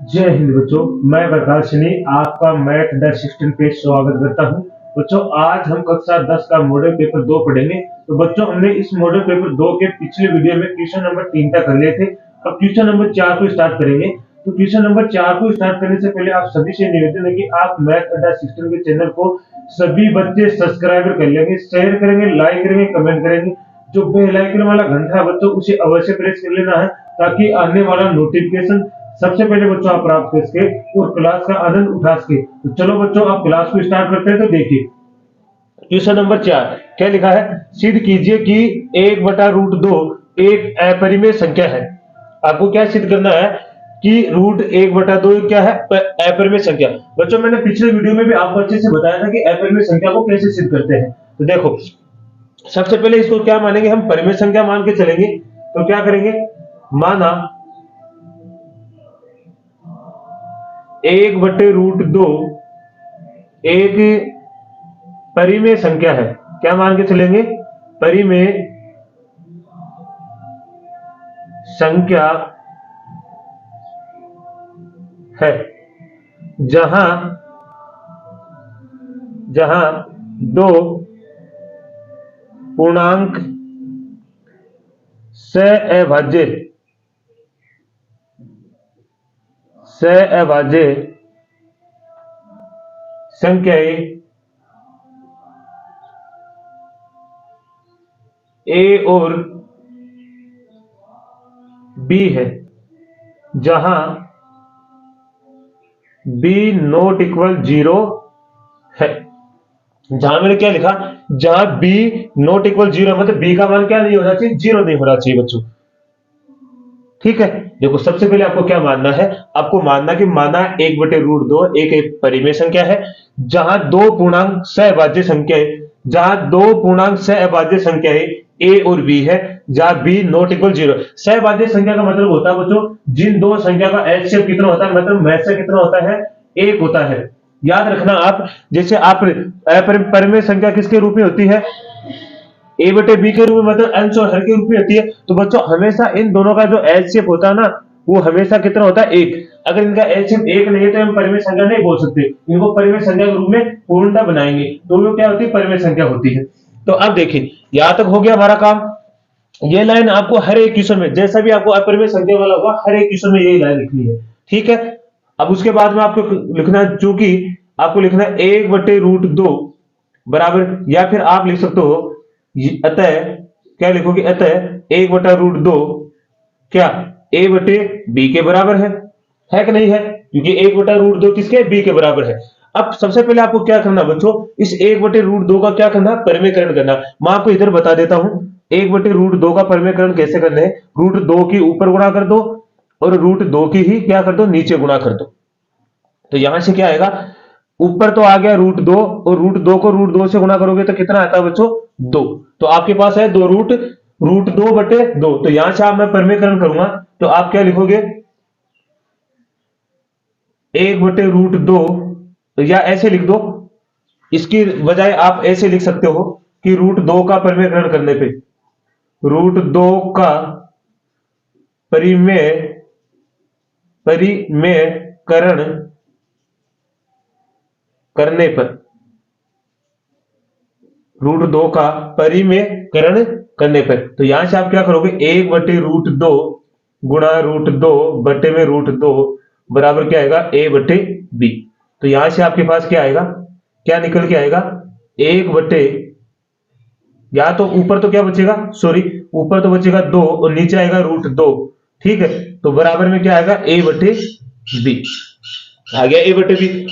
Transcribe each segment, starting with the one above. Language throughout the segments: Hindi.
जय हिंद बच्चों। मैं प्रकाशनी आपका मैथ द 16 पे स्वागत करता हूं। बच्चों आज हम कक्षा 10 का मॉडल पेपर 2 पढ़ेंगे। तो बच्चों हमने इस मॉडल पेपर 2 के पिछले वीडियो में क्वेश्चन नंबर 3 तक कर लिए थे। अब क्वेश्चन नंबर 4 को स्टार्ट करेंगे। तो क्वेश्चन नंबर 4 को स्टार्ट करने से पहले आप सभी से निवेदन है कि आप मैथ द 16 के चैनल को सभी बच्चे सब्सक्राइब कर लेंगे, शेयर करेंगे, लाइक करेंगे, कमेंट करेंगे। जो बेल आइकन वाला घंटा है बच्चों उसे अवश्य प्रेस कर लेना है ताकि आने वाला नोटिफिकेशन सबसे पहले बच्चों आप प्राप्त कर सके और क्लास का आनंद उठा सके। तो चलो बच्चों आप क्लास को स्टार्ट करते हैं। तो देखिए क्वेश्चन नंबर 4 क्या लिखा है। सिद्ध कीजिए कि 1/√2 एक अपरिमेय संख्या है। आपको क्या सिद्ध करना है कि √1/2 क्या है, अपरिमेय संख्या। बच्चों मैंने पिछले वीडियो में भी आपको अच्छे से बताया था कि अपरिमेय संख्या को कैसे सिद्ध करते हैं। तो देखो सबसे पहले इसको क्या मानेंगे, हम परिमेय संख्या मान के चलेंगे। तो क्या करेंगे, माना 1/√2 एक परिमेय संख्या है। क्या मान के चलेंगे, परिमेय संख्या है जहां जहां दो पूर्णांक सहअभाज्य संख्याएं ए और बी है, जहां बी नॉट इक्वल 0 है। जहां मैंने क्या लिखा, जहां बी नॉट इक्वल 0 मतलब बी का मान क्या नहीं होना चाहिए, 0 नहीं होना चाहिए बच्चों। ठीक है, देखो सबसे पहले आपको क्या मानना है, आपको मानना कि माना 1/√2 एक परिमेय संख्या है जहां दो पूर्णांक सहअभाज्य संख्याएं ए और बी है, जहां बी नॉट इक्वल 0। सहअभाज्य संख्या का मतलब होता है बच्चों जिन दो संख्या का एचसीएफ कितना होता है, मतलब महत्व कितना होता है, 1 होता है। याद रखना आप, जैसे आप परिमेय संख्या किसके रूप में होती है, a/b के रूप में, मतलब अंश और हर के रूप में होती है। तो बच्चों हमेशा इन दोनों का जो एलसीएम होता है ना, वो हमेशा कितना होता है, 1। अगर इनका एलसीएम 1 नहीं है तो हम परिमेय संख्या नहीं बोल सकते, इनको परिमेय संख्या के रूप में पूर्णता बनाएंगे तो वो क्या होती है, परिमेय संख्या होती है। तो अब देखिए यहां तक हो गया हमारा काम। ये लाइन आपको हर एक क्वेश्चन में, जैसा भी आपको अपरिमेय संख्या वाला होगा, हर एक क्वेश्चन में यही लाइन लिखनी है। ठीक है, अब उसके बाद में आपको लिखना है, चूंकि आपको लिखना है 1/√2 बराबर, या फिर आप लिख सकते हो अतः, क्या लिखोगे, अतः 1/√2 क्या a/b के बराबर है कि नहीं है, क्योंकि 1/√2 किसके, b के बराबर है। अब सबसे पहले आपको क्या करना बच्चों, इस 1/√2 का क्या करना, परिमेयकरण करना। मैं आपको इधर बता देता हूं 1/√2 का परिमेयकरण कैसे करना है। √2 की ऊपर गुणा कर दो और √2 की ही क्या कर दो, नीचे गुणा कर दो। तो यहां से क्या आएगा, ऊपर तो आ गया √2 और √2 को √2 से गुणा करोगे तो कितना आता है बच्चों, 2। तो आपके पास है 2√2/2। तो यहां से आप मैं परिमेयकरण करूंगा तो आप क्या लिखोगे, 1/√2, या ऐसे लिख दो, इसकी बजाय आप ऐसे लिख सकते हो कि √2 का परिमेयकरण करने पे, √2 का परिमेय परिमेयकरण करने पर, √2 का परिमेयकरण करने पर, तो यहां से आप क्या करोगे, 1/√2 गुणा √2 बटे में √2 बराबर क्या आएगा, a/b। तो यहां से आपके पास क्या आएगा, क्या निकल के आएगा, 1 या तो ऊपर तो क्या बचेगा, सॉरी ऊपर तो बचेगा 2 और नीचे आएगा √2। ठीक है, तो बराबर में क्या आएगा, a/b आ गया, a/b।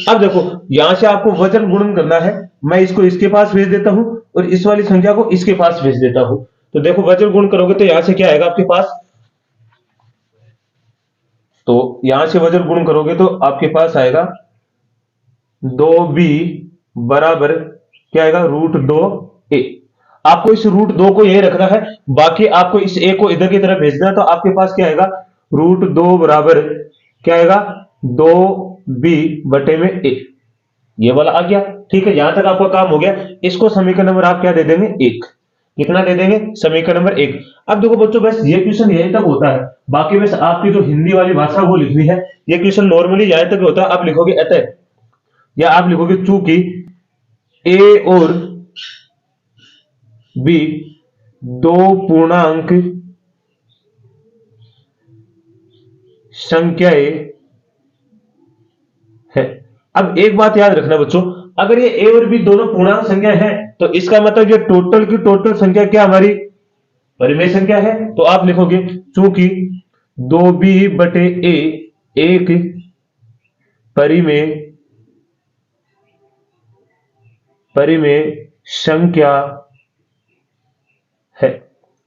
अब देखो यहां से आपको वजन गुणन करना है। मैं इसको इसके पास भेज देता हूं और इस वाली संख्या को इसके पास भेज देता हूं। तो देखो वजन गुण करोगे तो यहां से क्या आएगा आपके पास, तो यहां से वजन गुण करोगे तो आपके पास आएगा 2b बराबर क्या आएगा, √2a। आपको इस √2 को यही रखना है, बाकी आपको इस a को इधर की तरफ भेजना है। तो आपके पास क्या आएगा, √2 बराबर क्या आएगा, 2b बटे में a, ये वाला आ गया। ठीक है, यहां तक आपका काम हो गया। इसको समीकरण नंबर आप क्या दे देंगे, 1। कितना दे देंगे, समीकरण नंबर 1। अब देखो बच्चों, बस ये क्वेश्चन यहीं तक होता है, बाकी बस आपकी जो हिंदी वाली भाषा वो लिखनी है। ये क्वेश्चन नॉर्मली यहीं तक होता है। आप लिखोगे अतः, या आप लिखोगे चूंकि ए और बी दो पूर्णांक संख्याएं है। अब एक बात याद रखना बच्चों, अगर ये ए और बी दोनों पूर्णांक संख्या है तो इसका मतलब ये टोटल की टोटल संख्या क्या हमारी परिमेय संख्या है। तो आप लिखोगे चूंकि 2b/a एक परिमेय परिमेय संख्या है।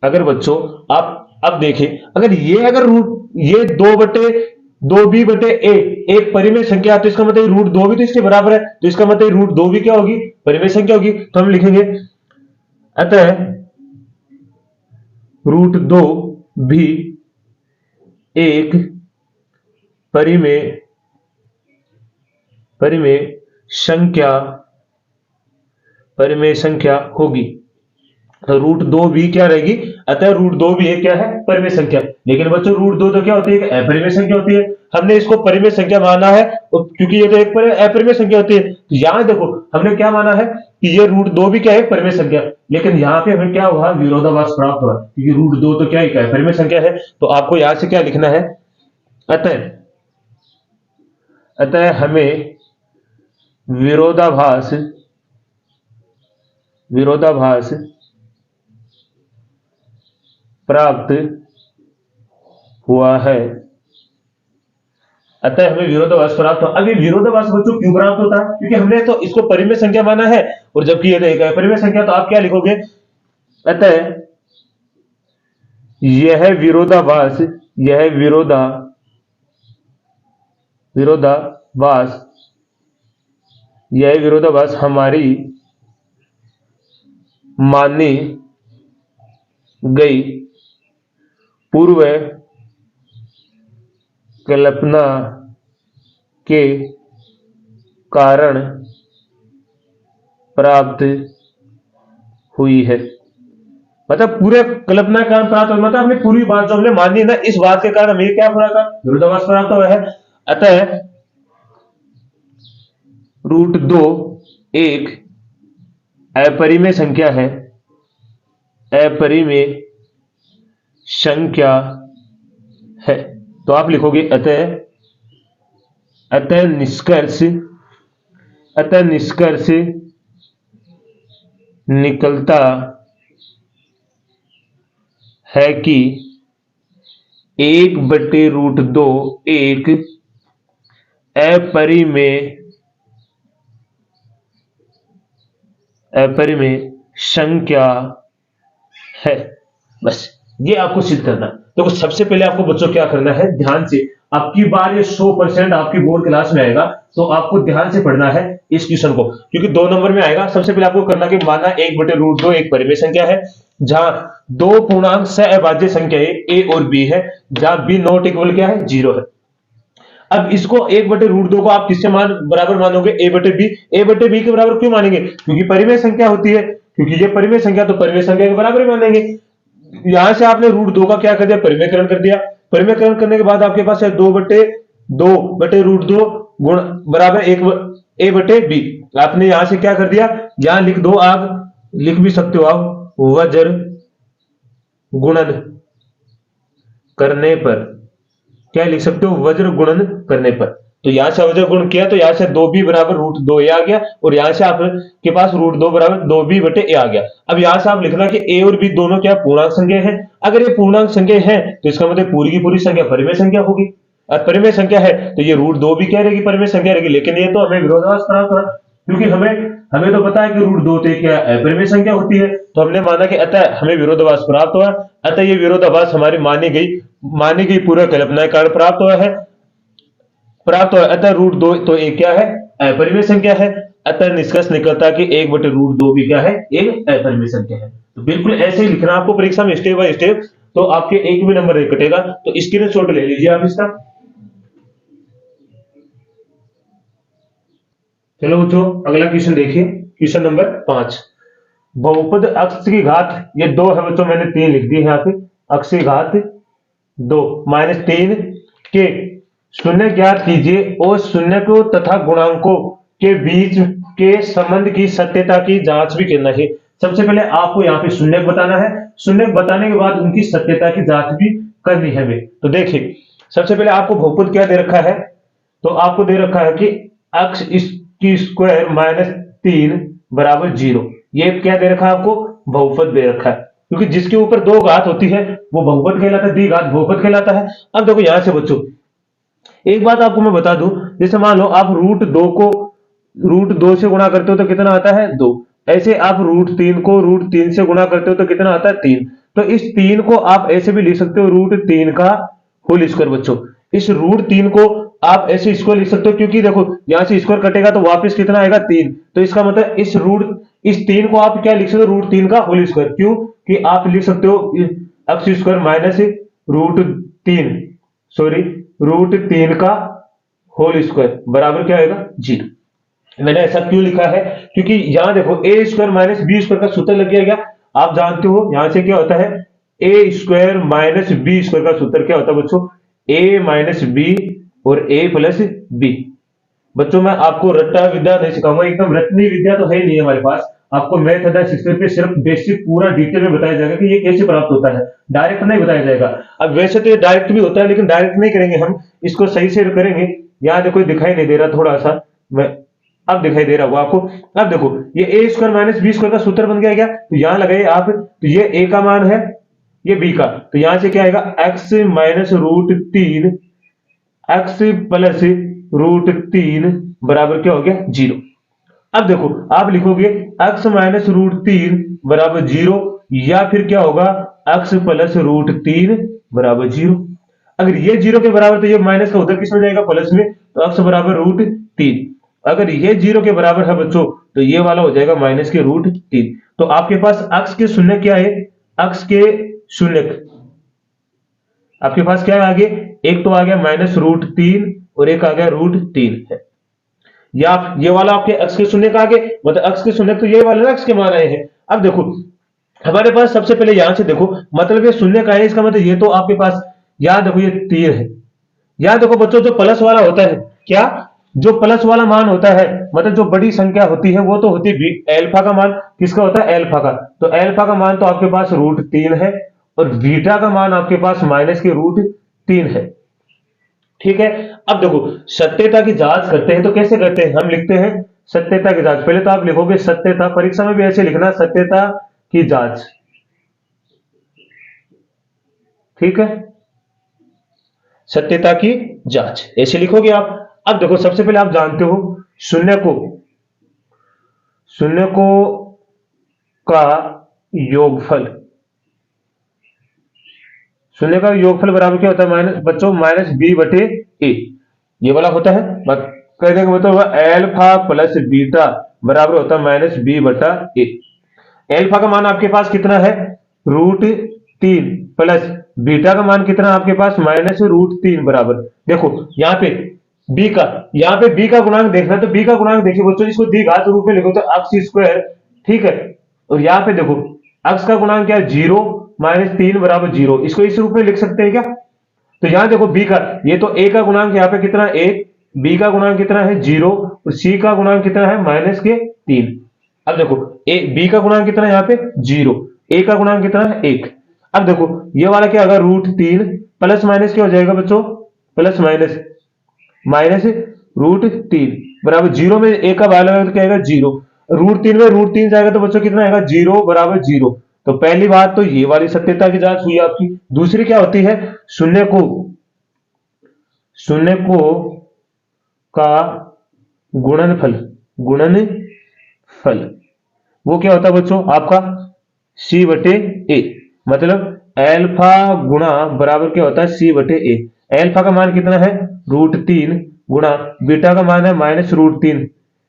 अगर बच्चों आप अब देखें, अगर रूट ये 2b/a एक परिमेय संख्या है, तो इसका मतलब रूट 2 भी तो इसके बराबर है, तो इसका मतलब रूट 2 भी क्या होगी, परिमेय संख्या होगी। तो हम लिखेंगे अतः रूट 2 भी एक परिमेय परिमेय संख्या परिमेय संख्या होगी। तो रूट 2 भी क्या रहेगी, अतः रूट 2 भी एक क्या है, परिमेय संख्या। लेकिन बच्चों रूट 2 तो क्या होती है, एक अपरिमेय संख्या होती है। हमने इसको परिमेय संख्या माना है क्योंकि ये तो एक अपरिमेय संख्या होती है। तो यहां देखो हमने क्या माना है कि ये रूट 2 भी क्या है, परिमेय संख्या। लेकिन यहाँ पे हमें क्या हुआ, विरोधाभास प्राप्त हुआ, क्योंकि रूट 2 तो क्या है, अपरिमेय संख्या है। तो आपको यहां से क्या लिखना है, अतः अतः हमें विरोधाभास विरोधाभास प्राप्त हुआ है। अतः हमें विरोधाभास प्राप्त हुआ। अब ये विरोधाभास बच्चों क्यों प्राप्त होता है, क्योंकि हमने तो इसको परिमेय संख्या माना है, और जबकि ये एक अपरिमेय संख्या। तो आप क्या लिखोगे, अतः यह विरोधाभास विरोधाभास यह विरोधाभास हमारी मानी गई पूर्व कल्पना के कारण प्राप्त हुई है। मतलब पूरे कल्पना के कारण प्राप्त हुई, मतलब हमने पूरी बात जो हमने मानी ना, इस बात के कारण हमें क्या हुआ था, विरोधाभास प्राप्त हुआ है। अतः रूट 2 एक अपरिमेय संख्या है, अपरिमेय संख्या है। तो आप लिखोगे अतः निष्कर्ष निकलता है कि 1/√2 एक अपरिमेय संख्या है। बस ये आपको सिद्ध करना। तो सबसे पहले आपको बच्चों क्या करना है, ध्यान से, आपकी बार ये 100% आपकी बोर्ड क्लास में आएगा, तो आपको ध्यान से पढ़ना है इस क्वेश्चन को, क्योंकि 2 नंबर में आएगा। सबसे पहले आपको करना कि माना 1/√2 एक परिमेय संख्या है, जहां दो पूर्णांक सहअभाज्य संख्याएं ए और बी है, जहां बी नॉट इक्वल क्या है, 0 है। अब इसको 1/√2 को आप किससे बराबर मानोगे, a/b। a/b के बराबर क्यों मानेंगे, क्योंकि परिमेय संख्या होती है, क्योंकि ये परिमेय संख्या, तो परिमेय संख्या के बराबर ही मानेंगे। यहां से आपने √2 का क्या कर दिया, परिमेयकरण कर दिया। परिमेयकरण करने के बाद आपके पास है 2/2 गुण बराबर 1 a/b। आपने यहां से क्या कर दिया, यहां लिख दो, आप लिख भी सकते हो आप, वज्र गुणन करने पर, क्या लिख सकते हो, वज्र गुणन करने पर। तो यहां से वज्र गुण किया, तो यहां से 2b बराबर √2a आ गया, और यहां से आपके पास √2 बराबर 2b/a आ गया। अब यहां से आप लिखना कि a और b दोनों क्या पूर्णांक संख्या है। अगर ये पूर्णांक संख्या है तो इसका मतलब पूरी की पूरी संख्या परिमेय संख्या होगी, और परिमेय संख्या है तो ये √2 भी क्या रहेगी, परिमेय संख्या रहेगी। लेकिन ये तो हमें विरोधाभास प्राप्त हुआ, क्योंकि हमें तो पता है कि √2 तो क्या अपरिमेय संख्या होती है। तो हमने माना कि अतः हमें विरोधाभास प्राप्त हुआ, अतः ये विरोधाभास हमारी मानी गई पूर्व कल्पना के कारण प्राप्त हुआ है। अतः √2 तो एक क्या है, अपरिमेय संख्या है। अतः निष्कर्ष निकलता कि 1/√2 भी क्या है, एक अपरिमेय संख्या है। तो बिल्कुल ऐसे ही लिखना आपको परीक्षा में, स्टेप बाय स्टेप, तो आपके एक भी नंबर नहीं कटेगा। तो स्क्रीनशॉट ले लीजिए आप इसका। चलो बच्चों अगला क्वेश्चन देखिए, क्वेश्चन नंबर 5। बहुपद अक्ष की घात ये 2 है बच्चों, मैंने 3 लिख दी है यहाँ पे, अक्ष की घात 2 -3 के शून्य ज्ञात कीजिए और शून्य को तथा गुणांकों के बीच के संबंध की सत्यता की जांच भी करना है। सबसे पहले आपको यहाँ पे शून्य बताना है, शून्य बताने के बाद उनकी सत्यता की जांच भी करनी है हमें। तो देखिए सबसे पहले आपको बहुपद क्या दे रखा है, तो आपको दे रखा है कि अक्ष की स्क्वायर -3 बराबर 0। ये क्या दे रखा है आपको, बहुपद दे रखा है, क्योंकि जिसके ऊपर 2 घात होती है वो बहुपद कहलाता है, द्विघात बहुपद कहलाता है। अब देखो यहां से बच्चों एक बात आपको मैं बता दूं, जैसे मान लो आप √2 को √2 से गुणा करते हो तो कितना आता है 2, ऐसे आप √3 को √3 से गुणा करते हो तो कितना आता है 3। तो इस 3 को आप ऐसे भी लिख सकते हो √3 का होल स्क्वायर। बच्चों इस √3 को आप ऐसे स्क्वायर लिख सकते हो, क्योंकि देखो यहां से स्क्वायर कटेगा तो वापस कितना आएगा 3, तो इसका मतलब इस 3 को आप क्या लिख सकते हो, √3 का होल स्क्वायर। क्यों कि आप लिख सकते हो अक्ष स्क्वायर माइनस √3 सॉरी √3 का होल स्क्वायर बराबर क्या आएगा 0। मैंने ऐसा क्यों लिखा है, क्योंकि यहां देखो ए स्क्वायर माइनस बी स्क्वायर का सूत्र लग गया। आप जानते हो यहां से क्या होता है, ए स्क्वायर माइनस बी स्क्वायर का सूत्र क्या होता है बच्चों, ए माइनस बी और ए प्लस बी। बच्चों मैं आपको रट्टा विद्या नहीं सिखाऊंगा, एकदम रटनी विद्या तो है नहीं हमारे पास। आपको मैथ अदा सिक्स पे सिर्फ बेसिक पूरा डिटेल में बताया जाएगा कि ये कैसे प्राप्त होता है, डायरेक्ट नहीं बताया जाएगा। अब वैसे तो ये डायरेक्ट भी होता है, लेकिन डायरेक्ट नहीं करेंगे हम, इसको सही से करेंगे। यहाँ देखो दिखाई नहीं दे रहा थोड़ा सा, मैं अब दिखाई दे रहा होगा आपको। अब देखो ये ए स्क्वायर माइनस बी स्क्वायर का सूत्र बन गया क्या, तो यहाँ लगाइए आप, तो ये ए का मान है, ये बी का, तो यहां से क्या आएगा एक्स माइनस √3 एक्स प्लस √3 बराबर क्या हो गया 0। अब देखो आप लिखोगे x माइनस √3 बराबर 0, या फिर क्या होगा x प्लस √3 बराबर 0। अगर ये 0 के बराबर तो ये माइनस का उधर किस में जाएगा प्लस में, तो x बराबर √3। अगर ये 0 के बराबर है बच्चों तो ये वाला हो जाएगा माइनस के √3। तो आपके पास x के शून्य क्या है, x के शून्य आपके पास क्या है आगे, एक तो आ गया -√3 और एक आ गया √3 है, या ये वाला आपके x के शून्य का आगे, मतलब x के शून्य तो ये वाले x के मान आए हैं। अब देखो हमारे पास सबसे पहले यहां से देखो मतलब ये शून्य का है, इसका मतलब ये तो आपके पास, यहां देखो ये 3 है। यहां देखो बच्चों जो प्लस वाला होता है, क्या जो प्लस वाला मान होता है, मतलब जो बड़ी संख्या होती है वो तो होती है एल्फा का मान, किसका होता है एल्फा का, तो एल्फा का मान तो आपके पास √3 है और बीटा का मान आपके पास माइनस के √3 है। ठीक है। अब देखो सत्यता की जांच करते हैं तो कैसे करते हैं, हम लिखते हैं सत्यता की जांच। पहले तो आप लिखोगे सत्यता, परीक्षा में भी ऐसे लिखना सत्यता की जांच, ठीक है, सत्यता की जांच ऐसे लिखोगे आप। अब देखो सबसे पहले आप जानते हो शून्य को का योगफल, शून्य का योगफल बराबर क्या होता है माइनस बच्चों माइनस बी बटे ए, ये वाला होता है। कह देंगे मतलब एल्फा प्लस बीटा बराबर होता है माइनस बी बटा ए। एल्फा का मान आपके पास कितना है √3 प्लस बीटा का मान कितना आपके पास माइनस √3 बराबर, देखो यहाँ पे बी का गुणांक देखना, तो बी का गुणांक देखिए बच्चों, इसको द्विघात रूप में लिखो तो अक्ष स्क्वायर, ठीक है। और यहाँ पे देखो अक्ष का गुणांक क्या है 0 -3 बराबर 0, इसको इस रूप में लिख सकते हैं क्या। तो यहां देखो बी का, ये तो ए का गुणांक यहाँ पे कितना 1, बी का गुणांक कितना है 0 और सी का गुणांक कितना है -3। अब देखो बी का गुणांक कितना है यहाँ पे 0, ए का गुणांक कितना है 1। अब देखो ये वाला क्या होगा √3 प्लस माइनस क्या हो जाएगा बच्चों, प्लस माइनस √3 बराबर 0 में ए का वाला तो क्या आएगा 0, √3 में √3 जाएगा तो बच्चों कितना आएगा 0 बराबर 0। तो पहली बात तो ये वाली सत्यता की जांच हुई आपकी। दूसरी क्या होती है शून्य को का गुणनफल वो क्या होता है बच्चों आपका c बटे ए, मतलब एल्फा गुणा बराबर क्या होता है c बटे ए। एल्फा का मान कितना है √3 गुणा बीटा का मान है -√3,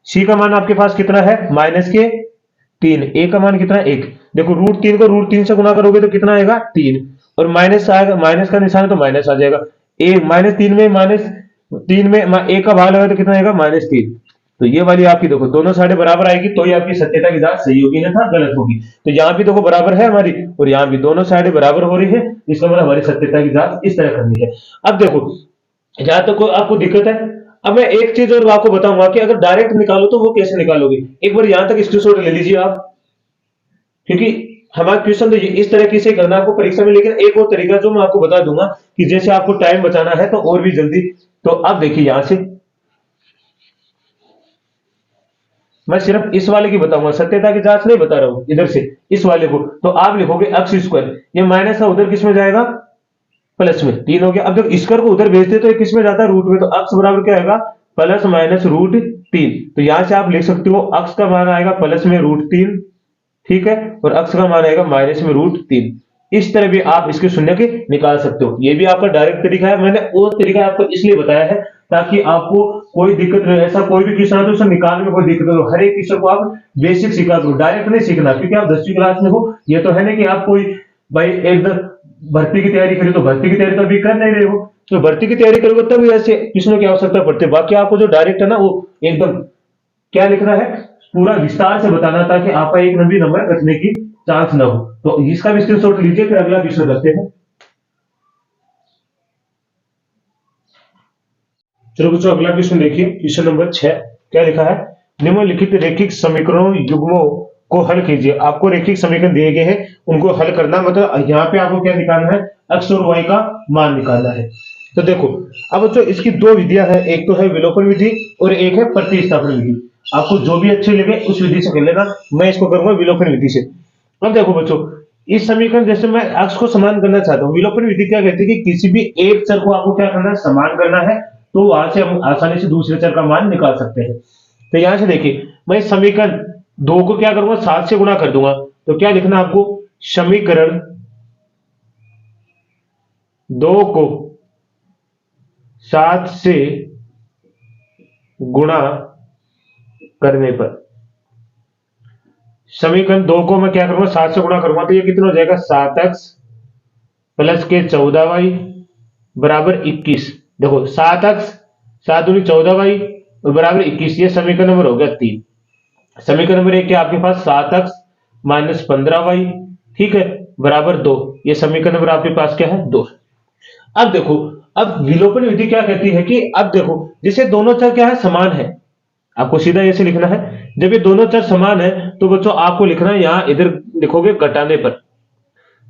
सी का मान आपके पास कितना है -3, ए का मान कितना है 1। देखो √3 को √3 से गुणा करोगे तो कितना आएगा 3, और माइनस आएगा, माइनस का निशान है तो माइनस आ जाएगा। -3 में -3 में ए का भाग लगा तो कितना आएगा -3। तो ये वाली आपकी देखो दोनों साइडें बराबर आएगी तो ही आपकी सत्यता की जांच सही होगी, अन्यथा गलत होगी। तो यहाँ भी देखो बराबर है हमारी, और यहाँ भी दोनों साइडें बराबर हो रही है, इसका मतलब हमारी सत्यता की जांच इस तरह करनी है। अब देखो जहां तक कोई आपको दिक्कत है, अब मैं एक चीज और आपको बताऊंगा कि अगर डायरेक्ट निकालो तो वो कैसे निकालोगे। एक बार यहां तक स्क्रीनशॉट ले लीजिए आप, क्योंकि हमारा क्वेश्चन तो इस तरीके से करना आपको परीक्षा में, लेकिन एक और तरीका जो मैं आपको बता दूंगा कि जैसे आपको टाइम बचाना है तो और भी जल्दी। तो अब देखिए यहां से मैं सिर्फ इस वाले की बताऊंगा, सत्यता की जांच नहीं बता रहा हूं, इधर से इस वाले को। तो आप लिखोगे एक्स स्क्वायर, ये माइनस था उधर किस में जाएगा, प्लस में, 3 हो गया। अब जब स्क्वायर को उधर भेजते तो ये किस में जाता है, रूट में। तो अक्स बराबर क्या आएगा, प्लस माइनस रूट 3। तो यहां से आप लिख सकते हो अक्स का मान आएगा प्लस में रूट 3, ठीक है, और अक्स का मान आएगा माइनस में रूट 3। इस तरह भी आप इसके शून्य के निकाल सकते हो। ये भी आपका डायरेक्ट तरीका है, मैंने वो तरीका आपको इसलिए बताया है ताकि आपको कोई दिक्कत नहीं, ऐसा कोई भी क्वेश्चन तो उसे निकालने में कोई दिक्कत नहीं हो। हर एक क्वेश्चन को आप बेसिक सीखा करो, डायरेक्ट नहीं सीखना, क्योंकि आप 10वीं क्लास में हो। ये तो है नहीं कि आप कोई भाई एकदम भर्ती की तैयारी करी, तो भर्ती की तैयारी तो अभी कर नहीं रहे हो, तो भर्ती की तैयारी करोगे तब ऐसे क्वेश्चनों की आवश्यकता पड़ती है। बाकी आपको जो डायरेक्ट है ना वो एकदम क्या लिखना है, पूरा विस्तार से बताना, ताकि आपका एक भी नंबर कटने की चांस ना हो। तो इसका भी स्क्रीनशॉट लीजिए, फिर अगला क्वेश्चन करते हैं। चलो बच्चों अगला क्वेश्चन देखिए, क्वेश्चन नंबर 6 क्या लिखा है, निम्नलिखित रैखिक समीकरणों युग्मों को हल कीजिए। आपको रैखिक समीकरण दिए गए हैं, उनको हल करना, मतलब यहाँ पे आपको क्या निकालना है, एक्स और वाई का मान निकालना है। तो देखो अब बच्चों इसकी दो विधियां हैं, एक तो है विलोपन विधि और एक है प्रतिस्थापन विधि। आपको जो भी अच्छी लगे उस विधि से कर लेना, मैं इसको करूंगा विलोपन विधि से। अब देखो बच्चों इस समीकरण जैसे मैं अक्ष को समान करना चाहता हूँ, विलोपन विधि क्या कहती है कि किसी भी एक चर को आपको क्या करना है, समान करना है, तो वहां से हम आसानी से दूसरे चर का मान निकाल सकते हैं। तो यहां से देखिए मैं समीकरण 2 को क्या करूंगा, 7 से गुणा कर दूंगा। तो क्या लिखना आपको, समीकरण 2 को 7 से गुणा करने पर, समीकरण 2 को मैं क्या करूंगा, 7 से गुणा करूंगा, तो ये कितना हो जाएगा, 7x प्लस के 14y बराबर 21। देखो 7x 7 दूनी 14y और बराबर 21, ये समीकरण नंबर हो गया 3। समीकरण नंबर 1 क्या आपके पास, 7x माइनस 15y, ठीक है, बराबर 2। ये समीकरण नंबर आपके पास क्या है, 2। अब देखो अब विलोपन विधि क्या कहती है कि अब देखो जैसे दोनों चर क्या है, समान है, आपको सीधा ऐसे लिखना है। जब ये दोनों चर समान है तो बच्चों आपको लिखना है, यहां इधर लिखोगे घटाने पर।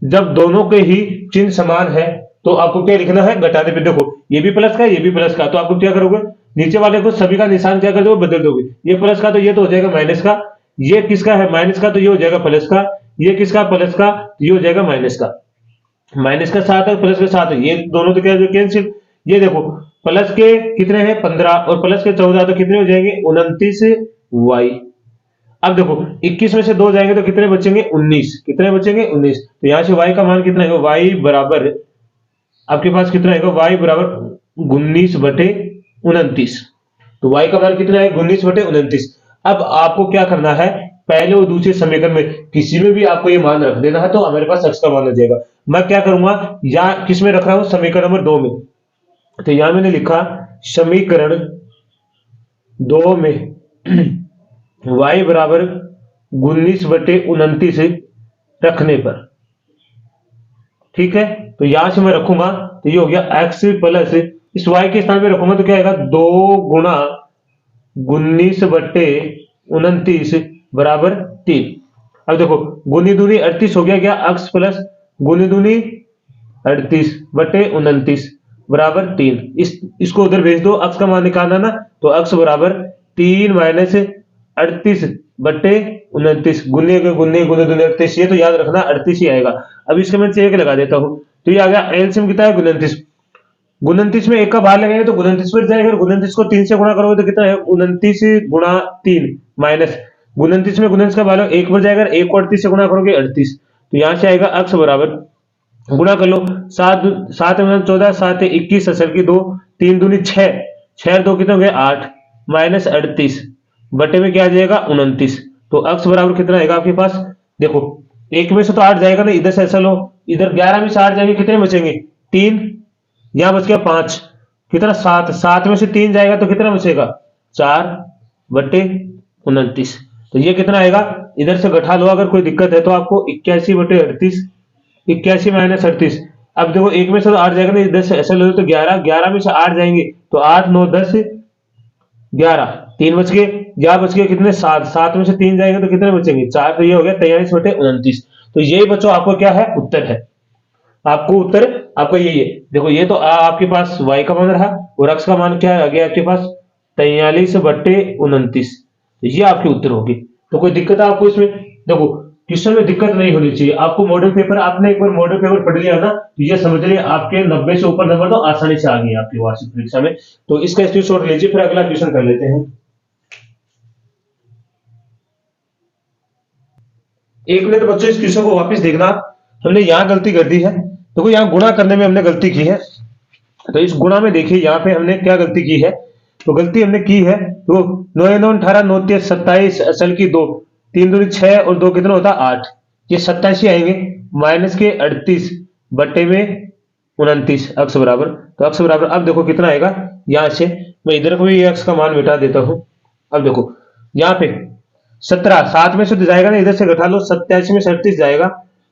जब दोनों के ही चिन्ह समान है तो आपको क्या लिखना है, घटाने पर। देखो ये भी प्लस का ये भी प्लस का, तो आपको क्या करोगे, नीचे वाले को सभी का निशान क्या कर दोगे, बदल दोगे। ये प्लस का तो ये तो हो जाएगा माइनस का, ये किसका है माइनस का, तो ये हो जाएगा प्लस का, ये किसका प्लस का, तो ये हो जाएगा माइनस का। माइनस का 7 है प्लस का 7 है, ये दोनों तो क्या कैंसिल। ये देखो प्लस के कितने हैं 15 और प्लस के 14, तो कितने हो जाएंगे 29 वाई। अब देखो 21 में से 2 जाएंगे तो कितने बचेंगे 19, कितने बचेंगे 19। तो यहां से y का मान कितना है, y बराबर आपके पास कितना है, y बराबर 19/29। तो y का मान कितना है 19/29। अब आपको क्या करना है, पहले और दूसरे समीकरण में किसी में भी आपको ये मान रख देना है, तो हमारे पास x का मान आ जाएगा। मैं क्या करूंगा, या किस में रख रहा हूं, समीकरण नंबर 2 में। तो यहां मैंने लिखा समीकरण 2 में y बराबर 19/29 रखने पर, ठीक है। तो यहां से मैं रखूंगा तो ये हो गया x प्लस, इस y के स्थान पे रखूंगा तो क्या आएगा, 2 गुणा 19/29 बराबर 3। अब देखो गुनी दूनी 38 हो गया, क्या x प्लस गुनी दूनी 38/29 बराबर 3। इसको उधर भेज दो, x का मान निकालना ना, तो x बराबर 3 माइनस 38/29, गुने गुने गुने दूनी 38, ये तो याद रखना 38 ही आएगा। अब इसके मैं 1 लगा देता हूं, तो ये आ गया एलसीएम कितना है 29। 29 में 1 का बाहर लगाएंगे तो 29 पर जाएगा, 29 को 3 से गुणा करोगे तो कितना है 29 गुणा 3 माइनस 29 में 29 का बाहर 1 पर जाएगा, 1 को 38 से गुणा करोगे 38। तो यहां से आएगा x बराबर, गुणा कर लो, 7 7 में 14 7 21 असल की 2 3 दूनी 6 6 2 कितने हो गए 8 माइनस 38 बटे में क्या आ जाएगा 29। तो x बराबर कितना आएगा आपके पास, देखो 1 में से तो 8 जाएगा ना, इधर से ऐसा लो, इधर 11 में से 8 जाएंगे, कितने बचेंगे 3, यहां बच गया 5, कितना 7 7 में से 3 जाएगा तो कितना बचेगा 4, बटे 29। तो ये कितना आएगा, इधर से घटा लो अगर कोई दिक्कत है तो आपको 81 बटे 38, 81 माइनस 38। अब देखो एक में से तो 8 जाएगा ना, इधर से ऐसे लो तो 11, 11 में से 8 जाएंगे तो 8 9 10 11, 3 बच गए। यहाँ बच गए कितने, 7, 7 में से 3 जाएंगे तो कितने बचेंगे, 4। तो ये हो गया 43 बटे 29। तो यही बच्चों आपको क्या है, उत्तर है। आपको उत्तर आपका यही है। देखो ये तो आपके पास y का मान रहा और x का मान क्या आ गया आपके पास, 43 बटे 29। तो ये आपके उत्तर होगी। तो कोई दिक्कत है आपको इसमें, देखो क्वेश्चन में दिक्कत नहीं होनी चाहिए आपको। मॉडल पेपर आपने एक बार मॉडल पेपर पढ़ लिया ना, तो ये समझ लिया आपके 90 से ऊपर नंबर तो आसानी से आ गए आपकी वार्षिक परीक्षा में। तो इसका स्क्रीनशॉट लीजिए, फिर अगला क्वेश्चन कर लेते हैं। एक मिनट बच्चों इस क्वेश्चन को वापस देखना। हमने यहाँ गलती कर दी है, देखो यहाँ गुणा करने में हमने गलती की है। तो इस गुणा में देखिए यहाँ पे हमने क्या गलती की है, तो गलती हमने की है तो 9 9 18 9 23 27 असल की 2, 3 दूनी 6 और 2 कितना होता है 8, ये 87 आएंगे माइनस के 38 बटे में 29 अक्स बराबर। तो अक्स बराबर अब देखो कितना आएगा, यहां से मैं इधर को भी अक्स का मान मिटा देता हूं। अब देखो यहाँ पे 17, 7 में से तो जाएगा ना, इधर से घटा लो, 87 में से 38 जाएगा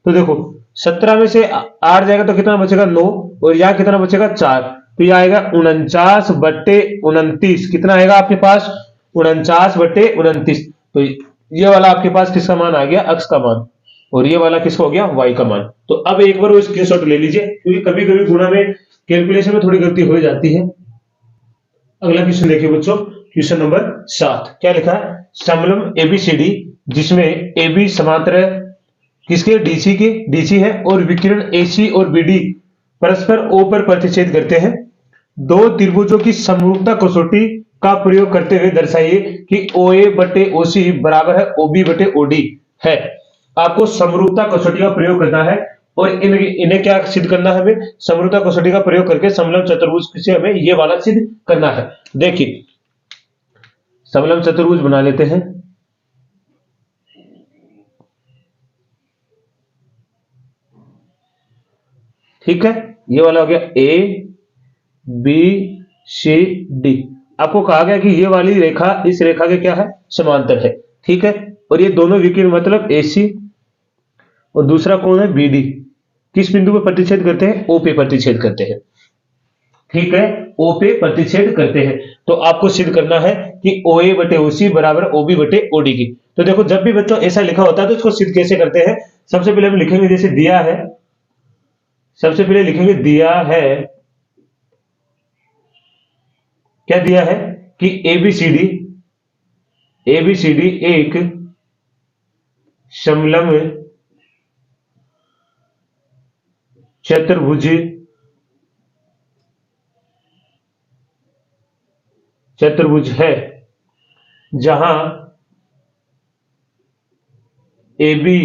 तो देखो 17 में से 8 जाएगा तो कितना बचेगा 9, और यहाँ कितना बचेगा 4। तो ये आएगा 49 बटे 29, कितना आएगा आपके पास 49 बटे 29। तो ये वाला आपके पास किसका मान आ गया, अक्स का मान, और ये वाला किसका हो गया, वाई का मान। तो अब एक बार वो स्क्रीनशॉट ले लीजिए, क्योंकि कभी कभी गुणा में कैलकुलेशन में थोड़ी गलती हो जाती है। अगला क्वेश्चन देखिए बच्चों, क्वेश्चन नंबर 7 क्या लिखा है, समलंब एबीसीडी जिसमें एबी समांतर है किसके, डीसी के, डीसी है, और विकिरण एसी और बीडी परस्पर ओ पर प्रतिच्छेद करते हैं। दो त्रिभुजों की समरूपता कसौटी का प्रयोग करते हुए दर्शाइए कि ओ ए बटे ओ सी बराबर है ओ बी बटे ओ डी है। आपको समरूपता कसौटी का प्रयोग करना है और इन्हें क्या सिद्ध करना है, हमें समरूपता कसौटी का प्रयोग करके समलंब चतुर्भुज से हमें ये वाला सिद्ध करना है। देखिए समलंब चतुर्भुज बना लेते हैं। ठीक है, ये वाला हो गया ए बी सी डी। आपको कहा गया कि ये वाली रेखा इस रेखा के क्या है, समांतर है। ठीक है, और ये दोनों विकिरण मतलब एसी और दूसरा कौन है, बीडी, किस बिंदु पर प्रतिच्छेद करते हैं, ओ पे प्रतिच्छेद करते हैं। ठीक है, ओ पे प्रतिच्छेद करते हैं। तो आपको सिद्ध करना है कि ओ ए बटे ओ सी बराबर ओ बी बटे ओ डी की। तो देखो जब भी बच्चों ऐसा लिखा होता है तो इसको सिद्ध कैसे करते हैं, सबसे पहले हम लिखेंगे जैसे दिया है, सबसे पहले लिखेंगे दिया है, क्या दिया है कि एबीसीडी एक समलंब चतुर्भुज है जहां ए बी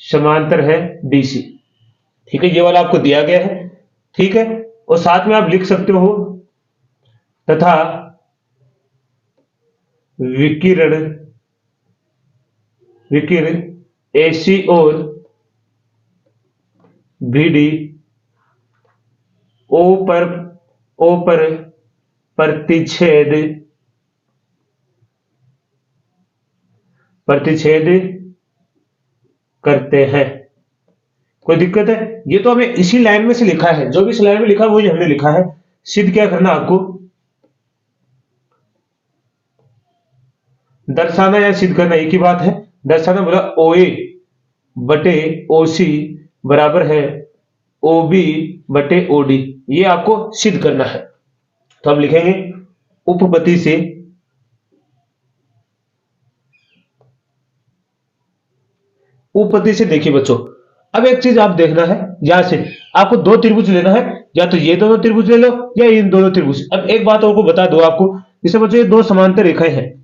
समांतर है डीसी। ठीक है, ये वाला आपको दिया गया है। ठीक है, और साथ में आप लिख सकते हो तथा विकिरण एसी और बीडी ओ पर प्रतिच्छेद करते हैं। कोई दिक्कत है, ये तो हमें इसी लाइन में से लिखा है, जो भी इस लाइन में लिखा है वही हमने लिखा है। सिद्ध क्या करना आपको, दर्शाना या सिद्ध करना एक ही बात है। दर्शाना बोला ओ ए बटे ओ सी बराबर है ओ बी बटे ओ डी, ये आपको सिद्ध करना है। तो हम लिखेंगे उपपत्ति से देखिए बच्चों, अब एक चीज आप देखना है, यहां से आपको दो त्रिभुज लेना है, या तो ये दोनों त्रिभुज ले लो या इन दोनों त्रिभुज। अब एक बात और को बता दो आपको, जैसे बच्चों ये दो समांतर रेखाएं हैं,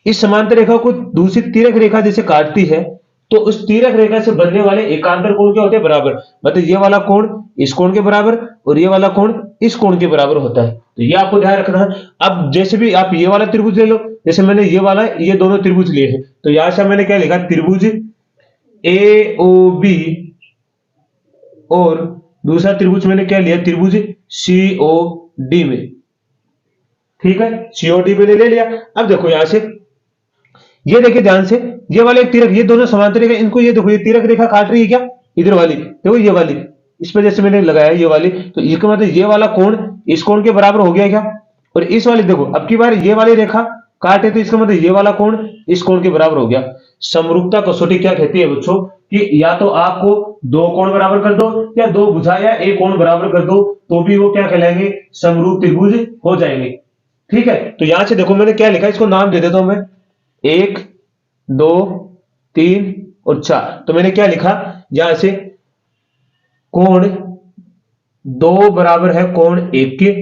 इस समांतर रेखा को दूसरी तीरक रेखा जैसे काटती है तो उस तीरक रेखा से बनने वाले एकांतर कोण क्या होते हैं, बराबर। मतलब ये वाला कोण इस कोण के बराबर और ये वाला कोण इस कोण के बराबर होता है। तो ये आपको ध्यान रखना है। अब जैसे भी आप ये वाला त्रिभुज ले लो, जैसे मैंने ये वाला ये दोनों त्रिभुज लिए हैं, तो यहां से मैंने क्या लिखा, त्रिभुज ए ओ बी, और दूसरा त्रिभुज मैंने क्या लिया, त्रिभुज सी ओ डी में। ठीक है, COD मैंने ले लिया। अब देखो यहां से ये देखिए ध्यान से, ये वाले एक तीरक, ये दोनों समांतर रेखा, इनको ये देखो, ये तीरक रेखा काट रही है क्या, इधर वाली देखो, ये वाली, इस पर जैसे मैंने लगाया ये वाली, तो इसका मतलब ये वाला कोण इस कोण के बराबर हो गया क्या। और इस वाली देखो, अब की बार ये वाली रेखा काटे तो इसका मतलब ये वाला कोण इस कोण के बराबर हो गया। समरूपता कसौटी क्या कहती है बच्चों, कि या तो आपको दो कोण बराबर कर दो, या दो भुजा या एक कोण बराबर कर दो, तो भी वो क्या कहलाएंगे, समरूप त्रिभुज हो जाएंगे। ठीक है, तो यहां से देखो मैंने क्या लिखा, इसको नाम दे देता हूं मैं, 1 2 3 और 4। तो मैंने क्या लिखा यहां से, कोण 2 बराबर है कोण 1 के,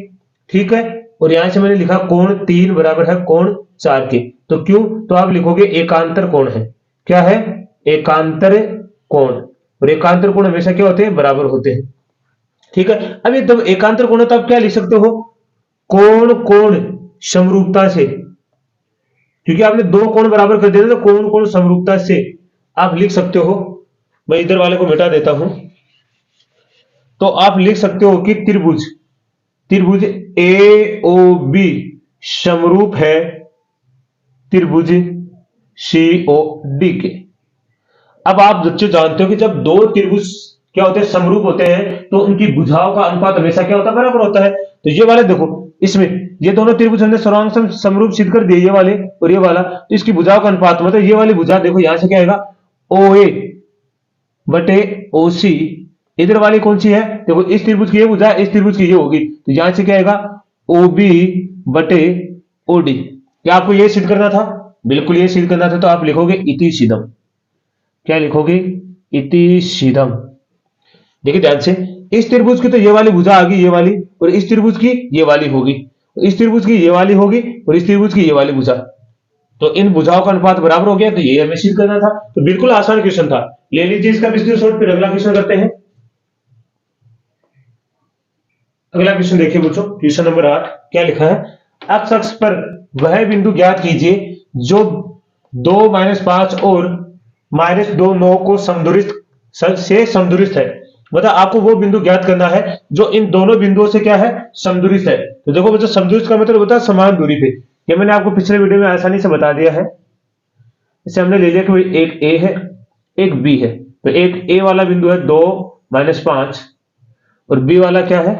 ठीक है, और यहां से मैंने लिखा कोण 3 बराबर है कोण 4 के। तो क्यों, तो आप लिखोगे एकांतर कोण है, क्या है, एकांतर कोण, और एकांतर कोण हमेशा क्या होते हैं, बराबर होते हैं। ठीक है, अब ये जब एकांतर कोण है तो आप क्या लिख सकते हो, कोण कोण समरूपता से, क्योंकि आपने दो कोण बराबर कर दिया तो कोण कोण समरूपता से आप लिख सकते हो। मैं इधर वाले को मिटा देता हूं, तो आप लिख सकते हो कि त्रिभुज त्रिभुज AOB समरूप है त्रिभुज COD के। अब आप बच्चे जानते हो कि जब दो त्रिभुज क्या होते हैं, समरूप होते हैं, तो उनकी भुजाओं का अनुपात हमेशा क्या होता है, बराबर होता है। तो ये वाले देखो, इसमें ये दोनों त्रिभुज हमने सर्वांग समरूप सिद्ध कर दिए, ये वाले और ये वाला, तो इसकी भुजाओं का अनुपात मतलब ये वाली भुजा देखो यहां से क्या आएगा, OA बटे OC। इधर वाली कौन सी है, देखो इस त्रिभुज की ये भुजा, इस त्रिभुज की ये होगी, तो यहां से क्या आएगा, OB बटे OD। क्या आपको ये सिद्ध करना था, बिल्कुल ये सिद्ध करना था, तो आप लिखोगे इति सीधम। क्या लिखोगे, इति सीधम। देखिए ध्यान से, इस त्रिभुज की तो ये वाली भुजा आ गई, ये वाली, और इस त्रिभुज की ये वाली होगी, इस त्रिभुज की ये वाली होगी, और इस त्रिभुज की ये वाली भुजा, तो इन भुजाओं का अनुपात बराबर हो गया, तो ये हमें सिद्ध करना था। तो बिल्कुल आसान क्वेश्चन था, ले लीजिए इसका स्क्रीनशॉट, फिर अगला क्वेश्चन करते हैं। अगला क्वेश्चन देखिए बच्चों, क्वेश्चन नंबर 8 क्या लिखा है, एक्स अक्ष पर वह बिंदु ज्ञात कीजिए जो 2 -5 और -2 9 को समदूरित से समदूरित है। मतलब आपको वो बिंदु ज्ञात करना है जो इन दोनों बिंदुओं से क्या है, समदूरित है। तो देखो बच्चों, समदूरित का मतलब होता है समान दूरी पे। ये मैंने आपको पिछले वीडियो में आसानी से बता दिया है। इसे हमने ले लिया कि एक A है, एक B है, तो एक A वाला बिंदु है 2 -5, और B वाला क्या है,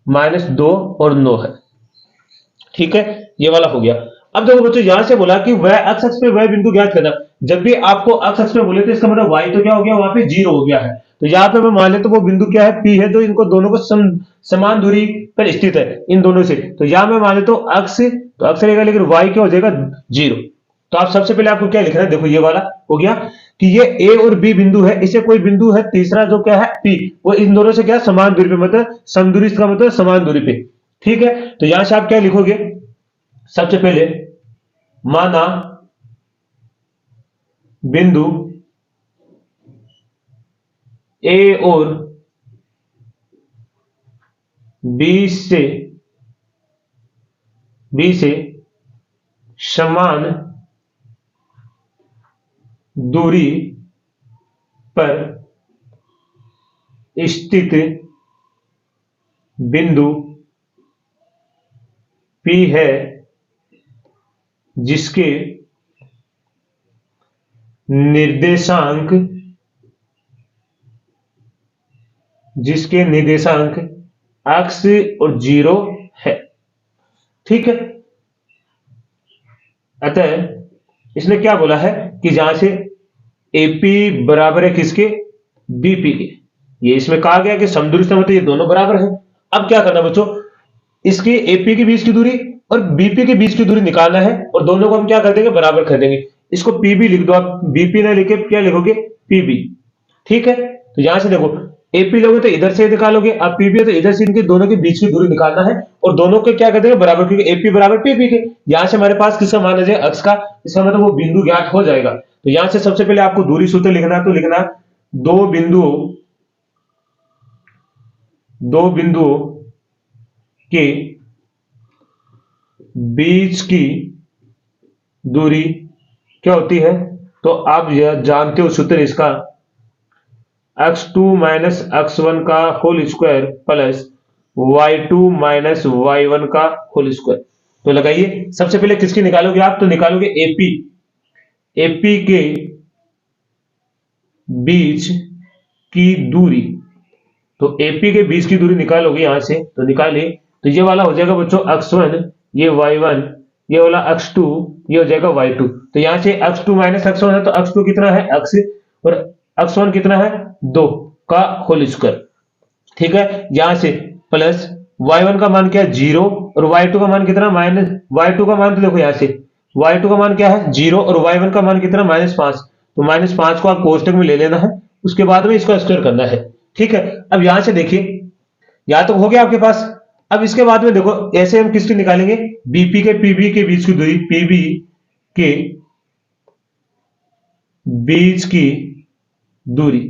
-2 और 9 है। ठीक है, ये वाला हो गया। अब देखो बच्चों, यहां से बोला कि वह एक्स अक्ष पे वह बिंदु ज्ञात करना। जब भी आपको एक्स अक्ष पे बोले तो इसका मतलब y तो क्या हो गया, वहां पे 0 हो गया है। तो यहाँ पे मैं मान लेता हूं वो बिंदु क्या है, P है, तो इनको दोनों को समान दूरी पर स्थित है इन दोनों से। तो यहां मैं मान लेता हूं अक्ष, तो अक्ष रहेगा, लेकिन y क्या हो जाएगा, 0। तो आप सबसे पहले आपको क्या लिखना है, देखो ये वाला हो गया कि ये A और B बिंदु है, इसे कोई बिंदु है तीसरा जो क्या है P, वो इन दोनों से क्या समान दूरी पे, मतलब समदूरी का मतलब समान दूरी पे। ठीक है, तो यहां से आप क्या लिखोगे, सबसे पहले माना बिंदु A और B से समान दूरी पर स्थित बिंदु P है जिसके निर्देशांक x और 0 है। ठीक है, अतः इसने क्या बोला है कि जहां से AP बराबर है किसके, BP के। ये इसमें कहा गया कि समदूरी से मतलब ये दोनों बराबर है। अब क्या करना बच्चों, इसकी AP के बीच की दूरी और BP के बीच की दूरी निकालना है, और दोनों को हम क्या कर देंगे, बराबर कर देंगे। इसको PB लिख दो आप, BP ना लिखे क्या लिखोगे, PB। ठीक है, तो यहां से देखो AP लोगे तो इधर से निकालोगे, अब PB है तो इधर से इनके दोनों के बीच की दूरी निकालना है, और दोनों के क्या कर देंगे, बराबर, क्योंकि AP बराबर PB के। यहां से हमारे पास किसका मान आ जाए, अक्ष का, इसका मतलब वो बिंदु ज्ञात हो जाएगा। तो यहां से सबसे पहले आपको दूरी सूत्र लिखना है, तो लिखना दो बिंदुओं के बीच की दूरी क्या होती है, तो आप यह जानते हो सूत्र इसका, x2 माइनस x1 का whole square plus y2 minus y1 का होल स्क्वायर। तो लगाइए, सबसे पहले किसकी निकालोगे आप, तो निकालोगे एपी, एपी के बीच की दूरी। तो एपी के बीच की दूरी निकालोगे यहां से, तो निकालिए, तो ये वाला हो जाएगा बच्चों x1, ये y1, ये वाला x2, ये हो जाएगा y2। तो यहां से x2 माइनस x1 है, तो x2 कितना है x, और x1 कितना है 2 का होल स्क्वायर। ठीक है, यहां से प्लस y1 का मान क्या है 0, और y2 का मान कितना माइनस, y2 का मान तो देखो यहां से y2 का मान क्या है 0, और y1 का मान कितना -5। तो -5 को आप कोष्टक में ले लेना है, उसके बाद में इसका स्क्वायर करना है। ठीक है, अब यहां से देखिए, यहां तो हो गया आपके पास। अब इसके बाद में देखो, ऐसे हम किसकी निकालेंगे, बीपी के पीबी के बीच की दूरी, पीबी के बीच की दूरी।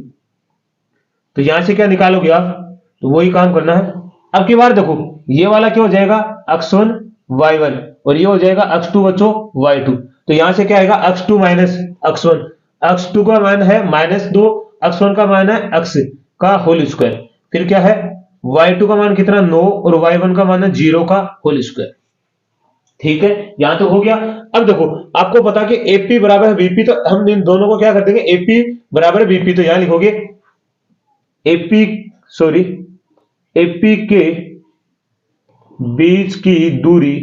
तो यहां से क्या निकालोगे आप, तो वही काम करना है। अब की बार देखो, ये वाला क्या हो जाएगा x1 y1, और ये हो जाएगा x2 बच्चों y2। तो यहां से क्या आएगा x2 माइनस x1, x2 का मान है -2, x1 का मान है x का होल स्क्वायर, फिर क्या है y2 का मान कितना 9, और y1 का मान है 0 का होल स्क्वायर। ठीक है, यहां तो हो गया। अब देखो, आपको पता कि एपी बराबर है बीपी, तो हम इन दोनों को क्या कर देंगे, एपी बराबर है बीपी, तो यहां लिखोगे एपी, सॉरी, एपी के बीच की दूरी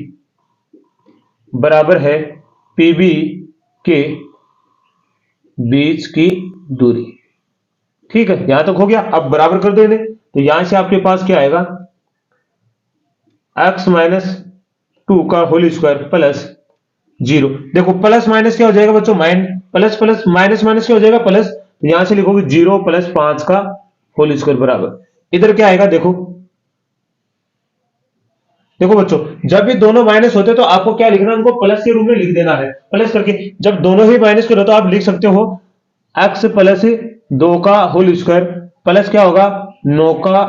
बराबर है पीबी के बीच की दूरी। ठीक है, यहां तक हो गया। अब बराबर कर दो इन्हें, तो यहां से आपके पास क्या आएगा, x माइनस 2 का होल स्क्वायर प्लस 0। देखो प्लस माइनस क्या हो जाएगा बच्चों, प्लस प्लस माइनस माइनस क्या हो जाएगा प्लस, तो यहां से लिखोगे 0 + 5 का होल स्क्वायर बराबर, इधर क्या आएगा देखो, देखो बच्चों, जब भी दोनों माइनस होते हैं तो आपको क्या लिखना है, उनको प्लस के रूप में लिख देना है। प्लस करके जब दोनों ही माइनस करो तो आप लिख सकते हो x प्लस 2 का होल स्क्वायर प्लस क्या होगा 9 का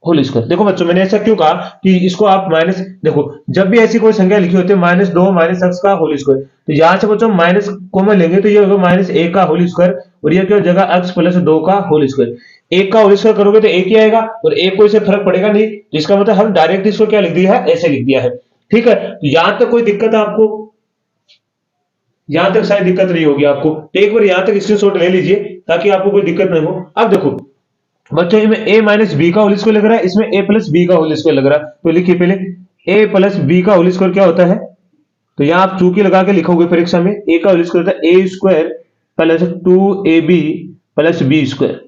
होल स्क्वायर। देखो बच्चों, मैंने ऐसा क्यों कहा कि इसको आप माइनस, देखो जब भी ऐसी कोई संख्या लिखी होती है -2 माइनस x का होल स्क्वायर, तो यहां से बच्चों माइनस कॉमन लेंगे तो ये होगा -1 का होल स्क्वायर, और ये क्या हो जाएगा x प्लस 2 का होल स्क्वायर। एक का होल स्क्वायर करोगे तो एक ही आएगा, और एक को इससे फर्क पड़ेगा नहीं, तो इसका मतलब हम डायरेक्ट इसको क्या लिख दिया है, ऐसे लिख दिया है। ठीक है, तो यहां तक कोई दिक्कत है आपको, यहां तक शायद दिक्कत नहीं होगी आपको, तो एक बार यहां तक स्क्रीनशॉट ले लीजिए ताकि आपको कोई दिक्कत नहीं हो। अब देखो बच्चों, इसमें a माइनस बी का होल स्क्वायर लग रहा है, इसमें a प्लस बी का होल स्क्वायर लग रहा है, तो लिखिए पहले a प्लस बी का होल स्क्वायर क्या होता है, तो यहां आप चूकी लगा के लिखोगे परीक्षा में, a का होल स्क्वायर होता है a square plus 2ab plus B square,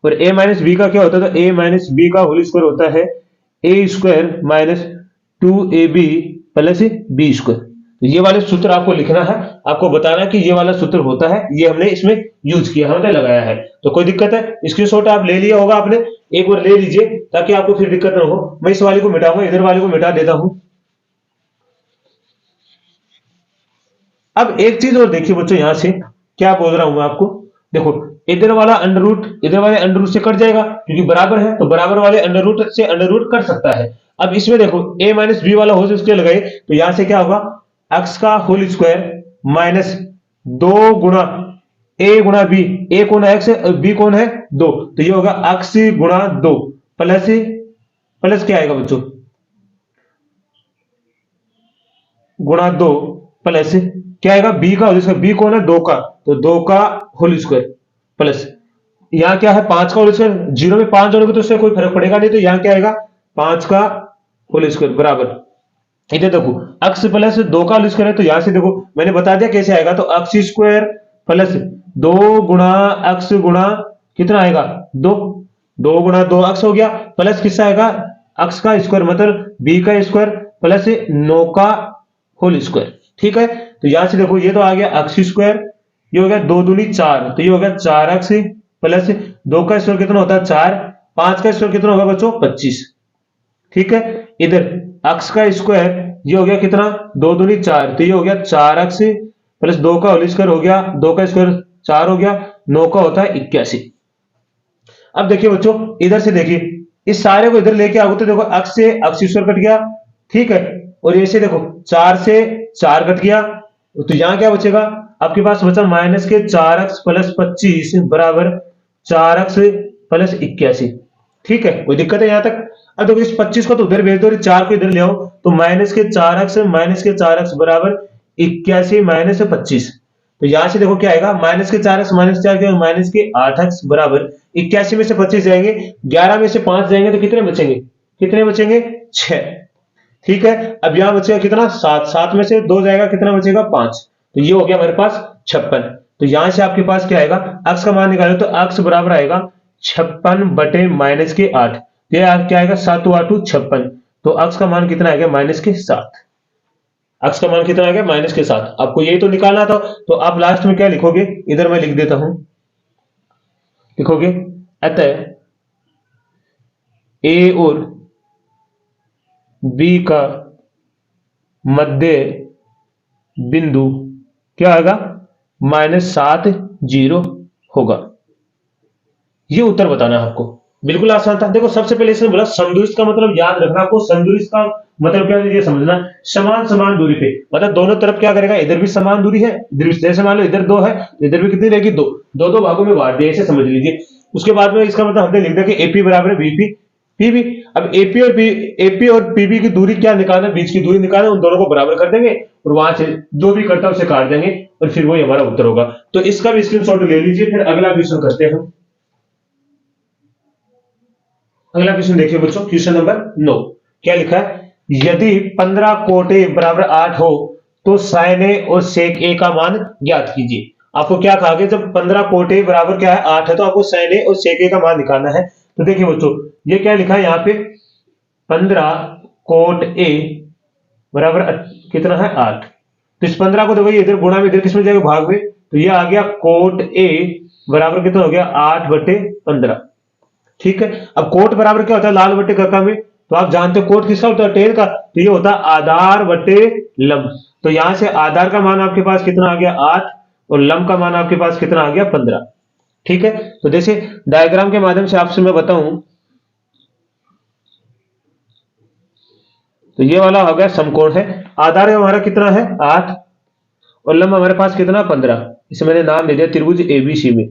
और a माइनस बी का क्या होता है, तो a माइनस बी का होल स्क्वायर होता है a square minus 2ab plus B square. तो ये वाले सूत्र आपको लिखना है, आपको बताना है कि ये वाला सूत्र होता है, ये हमने इसमें यूज किया, हमने लगाया है। तो कोई दिक्कत है, स्क्रीनशॉट आप ले लिया होगा आपने, एक बार ले लीजिए ताकि आपको फिर दिक्कत ना हो। मैं इस वाले को मिटाऊंगा, इधर वाले को मिटा देता हूं। अब एक चीज और देखिए बच्चों, यहां से क्या बोल रहा हूं मैं आपको, देखो इधर वाला अंडर रूट इधर वाले अंडर रूट से कट जाएगा, क्योंकि बराबर है, तो बराबर वाले अंडर रूट से अंडर रूट कट सकता है। अब इसमें देखो a माइनस बी वाला होल स्क्वायर लगाए, तो यहां से क्या होगा, x का होल स्क्वायर माइनस 2 गुणा a गुणा b, a कौन है x, b कौन है 2, तो ये होगा x गुणा 2 प्लस प्लस क्या आएगा बच्चों, गुणा 2 प्लस क्या आएगा b का होल स्क्वायर, b कौन है 2 का, तो 2 का होल स्क्वायर प्लस यहाँ क्या है 5 का होल स्क्वायर, 0 में 5 जोड़ोगे तो उससे कोई फर्क पड़ेगा नहीं, तो यहाँ क्या आएगा 5 का होल स्क्वायर बराबर, इधर देखो x प्लस 2 का होल स्क्वायर है, तो यहां से देखो मैंने बता दिया कैसे आएगा, तो x स्क्वायर प्लस 2 गुणा x गुणा कितना आएगा 2, 2 गुणा 2x हो गया, प्लस किसका आएगा x का स्क्वायर मतलब b का स्क्वायर प्लस 9 का होल स्क्वायर। ठीक है, तो यहां से देखो ये तो आ गया x स्क्वायर, ये हो गया 2 दूनी 4, तो ये हो गया 4x प्लस 2 का स्क्वायर कितना होता है 4, 5 का स्क्वायर कितना होगा बच्चों 25। ठीक है, इधर x का स्क्वायर ये हो गया कितना 2 दूनी 4, तो ये हो गया 4x प्लस 2 का होल स्क्वायर हो गया, 2 का स्क्वायर 4 हो गया, 9 का होता है 81। अब देखिए बच्चों, इधर से देखिए इस सारे को इधर लेके आओ तो देखो x से x स्क्वायर कट गया, ठीक है, और ऐसे देखो 4 से 4 कट गया, तो यहां क्या बचेगा आपके पास बचा माइनस के 4x प्लस 25 बराबर 4x प्लस 81। ठीक है, कोई दिक्कत है यहां तक। अब देखो इस 25 को तो उधर भेज दो और 4 को इधर ले आओ, तो -4x बराबर 81 - 25। तो यहां से देखो क्या आएगा, -4x -4 क्या, -8x बराबर 81 में से 25 जाएंगे, 11 में से 5 जाएंगे तो कितने बचेंगे, 6। ठीक है, अब यहां बचेगा कितना, 7, 7 में से 2 जाएगा, कितना बचेगा, 5। तो ये हो गया हमारे पास 56। तो यहां से आपके पास क्या आएगा, x का मान निकालो तो x बराबर आएगा 56 बटे -8। ये क्या आएगा, 7 × 8 = 56। तो x का मान कितना आएगा, -7। x का मान कितना आ गया, -7। आपको यही तो निकालना था। तो आप लास्ट में क्या लिखोगे, इधर मैं लिख देता हूं, लिखोगे अतः a और b का मध्य बिंदु क्या आएगा, -7, 0 होगा। ये उत्तर बताना है आपको, बिल्कुल आसान था। देखो सबसे पहले इसने बोला समदूरस्थ का मतलब याद रखना आपको, समदूरस्थ का मतलब क्या है ये समझना, समान समान दूरी पे, मतलब दोनों तरफ क्या करेगा, इधर भी समान दूरी है, इधर भी, जैसे मान लो इधर 2 है, इधर भी कितनी रहेगी, 2, 2 भागों में बांट दिया, ऐसे समझ लीजिए। उसके बाद में इसका मतलब हमने लिख दिया कि एपी बराबर बीपी पीबी। अब एपी और पीबी की दूरी क्या निकालना, बीच की दूरी निकालना, उन दोनों को बराबर कर देंगे और वहां से जो भी करता है उसे काट देंगे और फिर वही हमारा उत्तर होगा। तो इसका भी स्क्रीनशॉट ले लीजिए। फिर अगला क्वेश्चन करते हैं हम। अगला क्वेश्चन देखिए बच्चों, क्वेश्चन नंबर 9। क्या लिखा है, यदि 15 कोट ए बराबर 8 हो तो sin ए और sec ए का मान ज्ञात कीजिए। आपको क्या कहा गया, जब 15 कोट ए बराबर क्या है, 8 है, तो आपको sin ए और sec ए का मान निकालना है। तो देखिए बच्चों, ये क्या लिखा है यहाँ पे, 15 कोट ए बराबर कितना है, 8। तो इस 15 को देखो, ये इधर गुणा में, इधर किसमें जाएगा, भाग में। तो ये आ गया कोट ए बराबर कितना हो गया, 8/15। ठीक है, अब कोट बराबर क्या होता है, लाल बटे कक्का में। तो आप जानते हो कोट किसका होता है, टेन का। तो ये होता है आधार बटे लंब। तो यहां से आधार का मान आपके पास कितना आ गया, 8, और लंब का मान आपके पास कितना आ गया, 15। ठीक है, तो जैसे डायग्राम के माध्यम से आपसे मैं बताऊं, तो ये वाला हो गया समकोण है, आधार हमारा कितना है, 8, और लंब हमारे पास कितना, 15। इसे मैंने नाम दे दिया त्रिभुज एबीसी में।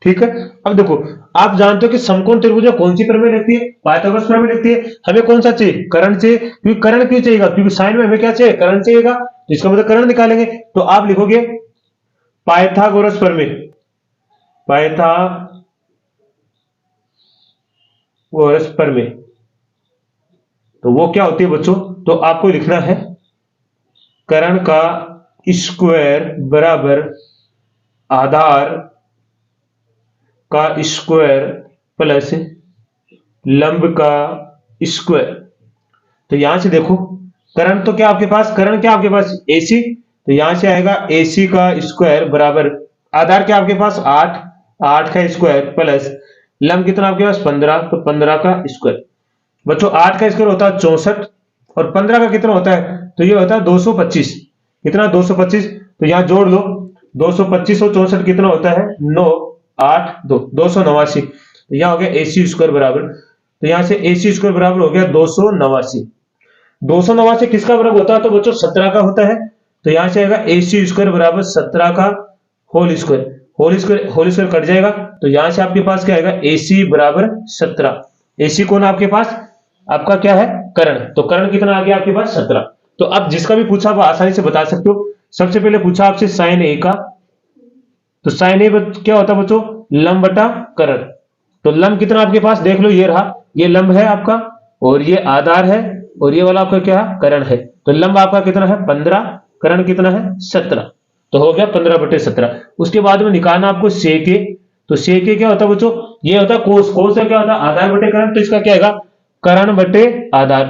ठीक है, अब देखो आप जानते हो कि समकोण त्रिभुज में कौन सी प्रमेय लगती है, पाइथागोरस प्रमेय लगती है। हमें कौन सा चाहिए, कर्ण चाहिए, क्योंकि कर्ण क्यों चाहिएगा, क्योंकि साइन में हमें क्या चाहिए, कर्ण चाहिएगा, तो इसका मतलब कर्ण निकालेंगे। तो आप लिखोगे पाइथागोरस प्रमेय, पाइथागोरस प्रमेय। तो वो क्या होती है बच्चों, तो आपको लिखना है कर्ण का स्क्वायर बराबर आधार का स्क्वायर प्लस लंब का स्क्वायर। तो यहां से देखो कर्ण तो क्या आपके पास, कर्ण क्या आपके पास, AC। तो यहां से आएगा AC का स्क्वायर बराबर आधार क्या आपके पास, 8, 8 का स्क्वायर प्लस लंब कितना आपके पास, 15। तो 15 का स्क्वायर। बच्चों 8 का स्क्वायर होता है 64, और 15 का कितना होता है, तो ये होता है 225। कितना, 225। तो यहां जोड़ लो, 225 और 64 कितना होता है, 9, 8, 2, 289। तो यहां हो गया AC स्क्वायर बराबर, तो यहां से AC स्क्वायर बराबर हो गया 289। 289 किसका वर्ग होता है, तो बच्चों 17 का होता है। तो यहां से आएगा AC स्क्वायर बराबर 17 का whole square, whole square cut जाएगा। तो यहां से आपके पास क्या आएगा, AC बराबर 17। AC कौन आपके पास, आपका क्या है, कर्ण। तो कर्ण कितना आ गया आपके पास, 17। तो अब जिसका भी पूछा आप आसानी से बता सकते हो। सबसे पहले पूछा आपसे साइन ए का, तो साइन ए क्या होता है बच्चों, लंब बटा कर्ण। तो लंब कितना आपके पास, देख लो ये रहा, ये लंब है आपका, और ये आधार है, और ये वाला आपका क्या है, कर्ण है। तो लंब आपका कितना है, 15, कर्ण कितना है, 17। तो हो गया 15/17। उसके बाद में निकालना आपको सेक ए। तो सेक ए क्या होता है बच्चों, ये होता है कोस। कोस का क्या होता है, आधार बटे कर्ण। तो इसका क्या आएगा, कर्ण बटे आधार।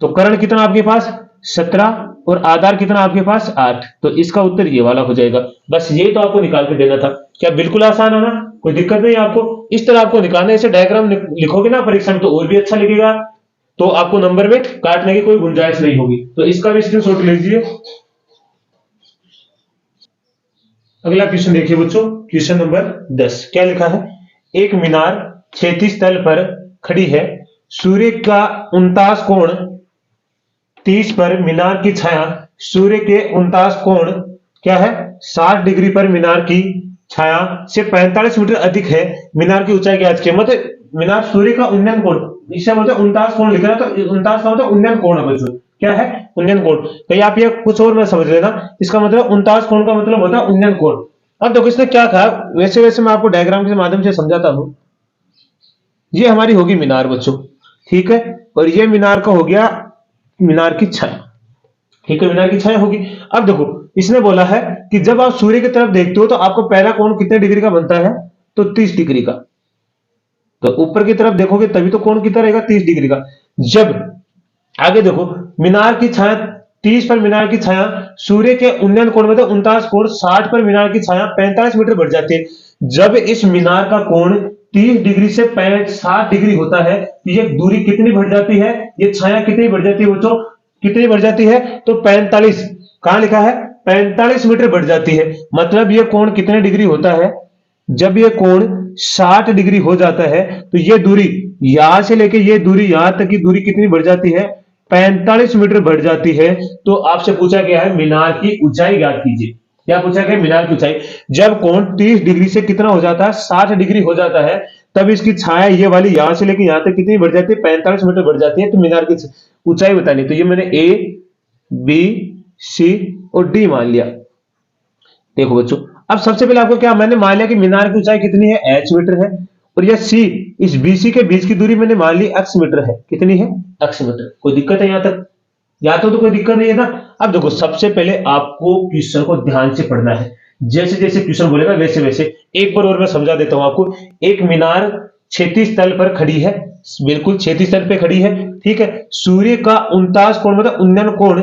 तो कर्ण कितना आपके पास, 17, और आधार कितना आपके पास, 8। तो इसका उत्तर ये वाला हो जाएगा। बस ये तो आपको निकाल के देना था। क्या बिल्कुल आसान है ना, कोई दिक्कत नहीं आपको। इस तरह आपको निकालना है, ऐसे डायग्राम लिखोगे ना परीक्षा में तो और भी अच्छा लिखेगा, तो आपको नंबर में काटने की कोई गुंजाइश नहीं होगी। तो इसका भी स्क्रीनशॉट लीजिए। अगला क्वेश्चन देखिए बच्चों, क्वेश्चन नंबर 10। क्या लिखा है, एक मीनार क्षैतिज तल पर खड़ी है, सूर्य का 49 कोण 30 पर मीनार की छाया सूर्य के 49 कोण क्या है, 60 डिग्री पर मीनार की छाया से 45 मीटर अधिक है। मीनार की ऊंचाई ज्ञात कीजिए। मतलब मीनार सूर्य का उन्नयन कोण, इससे बोलते 49 कोण लिख रहा है, तो 49 का मतलब उन्नयन कोण है बच्चों। क्या है? उन्नयन कोण। कहीं आप ये कुछ और मत समझ लेना, इसका मतलब 49 कोण का मतलब होता है उन्नयन कोण। अब देखो इसने क्या कहा, वैसे वैसे मैं आपको डायग्राम के माध्यम से समझाता हूं। ये हमारी होगी मीनार बच्चों, ठीक है, और ये मीनार का हो गया मीनार की छाया, ठीक है, मीनार की छाया होगी। अब देखो इसने बोला है कि जब आप सूर्य की तरफ देखते हो तो आपको पहला कोण कितने डिग्री का बनता है? तो 30 डिग्री का। तो ऊपर की तरफ देखोगे तभी तो कोण कितना रहेगा? 30 डिग्री का। जब आगे देखो मीनार की छाया 30 पर, मीनार की छाया सूर्य के उन्नयन कोण में तो 49 कोण, 60 पर मीनार की छाया 45 मीटर बढ़ जाती है। जब इस मीनार का कोण 30 डिग्री से 60 डिग्री होता है तो ये दूरी कितनी बढ़ जाती है? ये छाया कितनी बढ़ जाती है बच्चों? कितनी बढ़ जाती है? तो 45। कहां लिखा है? 45 मीटर बढ़ जाती है। मतलब ये कोण कितने डिग्री होता है? जब ये कोण 60 डिग्री हो जाता है तो ये दूरी यहां से लेके ये दूरी यहां तक की दूरी कितनी बढ़ जाती है? 45 मीटर बढ़ जाती है। तो आपसे पूछा गया है मीनार की ऊंचाई ज्ञात कीजिए। क्या पूछा गया? मीनार की ऊंचाई। जब कोण 30 डिग्री से कितना हो जाता है? 60 डिग्री हो जाता है, तब इसकी छाया ये वाली यहां से लेके यहां तक कितनी बढ़ जाती है? 45 मीटर बढ़ जाती है। तो मीनार की ऊंचाई बतानी, तो ये मैंने ए, बी, सी और डी मान लिया। देखो बच्चों, अब सबसे पहले आपको क्या मैंने मान लिया कि मीनार की ऊंचाई कितनी है? h मीटर है, और यह सी, इस बीसी के बीच की दूरी मैंने मान ली x मीटर है। कितनी है? x metre. कोई दिक्कत है यहां तक? या तो कोई दिक्कत नहीं है ना। अब देखो सबसे पहले आपको क्वेश्चन को ध्यान से पढ़ना है, जैसे जैसे क्वेश्चन बोलेगा वैसे वैसे। एक बार और मैं समझा देता हूं आपको। एक मीनार क्षैतिज तल पर खड़ी है, बिल्कुल क्षैतिज तल पे खड़ी है, ठीक है। सूर्य का 49 कोण मतलब उन्नयन कोण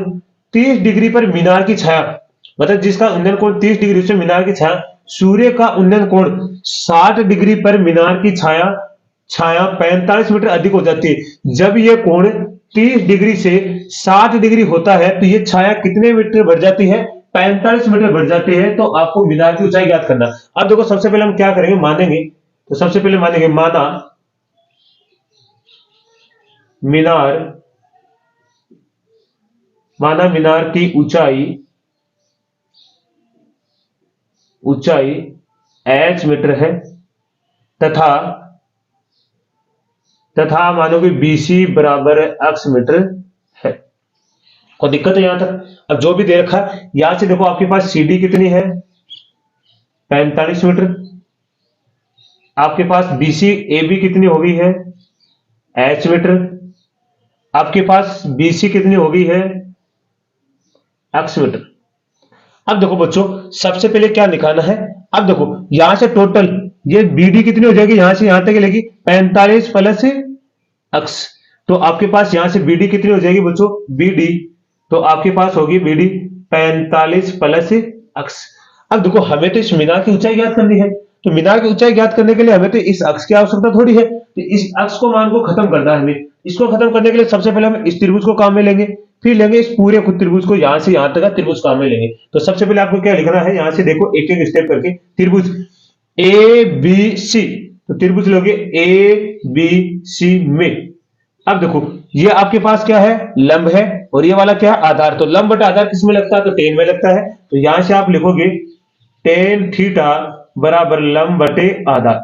30 डिग्री पर मीनार की छाया, मतलब जिसका उन्नयन कोण 30 डिग्री से मीनार की छाया, सूर्य का उन्नयन कोण 60 डिग्री पर मीनार की छाया छाया 45 मीटर अधिक हो जाती है। जब यह कोण 30 डिग्री से 60 डिग्री होता है तो ये छाया कितने मीटर बढ़ जाती है? 45 मीटर बढ़ जाती है। तो आपको मीनार की ऊंचाई ज्ञात करना। अब देखो सबसे पहले हम क्या करेंगे, मानेंगे। तो सबसे पहले मानेंगे, मीनार माना मीनार की ऊंचाई h मीटर है, तथा मानो कि BC बराबर x मीटर है। कोई दिक्कत है यहां तक? अब जो भी दे रखा है यहां से देखो, आपके पास CD कितनी है? 45 मीटर। आपके पास BC AB कितनी हो गई है? h metre. आपके पास BC कितनी हो गई है? x metre. अब देखो बच्चों सबसे पहले क्या दिखाना है, अब देखो यहां से टोटल ये BD कितनी हो जाएगी? यहां से यहां तक लेगी 45 प्लस x। तो आपके पास यहां से BD कितनी हो जाएगी बच्चों? BD, तो आपके पास होगी BD 45 प्लस x। अब देखो हमें तो इस मीनार की ऊंचाई ज्ञात करनी है, तो मीनार की ऊंचाई ज्ञात करने के लिए हमें तो इस अक्ष की आवश्यकता थोड़ी है। तो इस अक्ष को मान को खत्म करना है हमें। इसको खत्म करने के लिए सबसे पहले हम इस त्रिभुज को काम में लेंगे, फिर लेंगे इस पूरे त्रिभुज को, यहां से यहां तक का त्रिभुज काम में लेंगे। तो सबसे पहले आपको क्या लिखना है, यहां से देखो एक एक स्टेप करके। त्रिभुज ABC, तो त्रिभुज लोगे ABC में। अब देखो ये आपके पास क्या है? लंब है, और ये वाला क्या है? आधार। तो लंब बटा आधार किस में लगता है? तो टेन में लगता है। तो यहां से आप लिखोगे टेन थीटा बराबर लंब बटे आधार।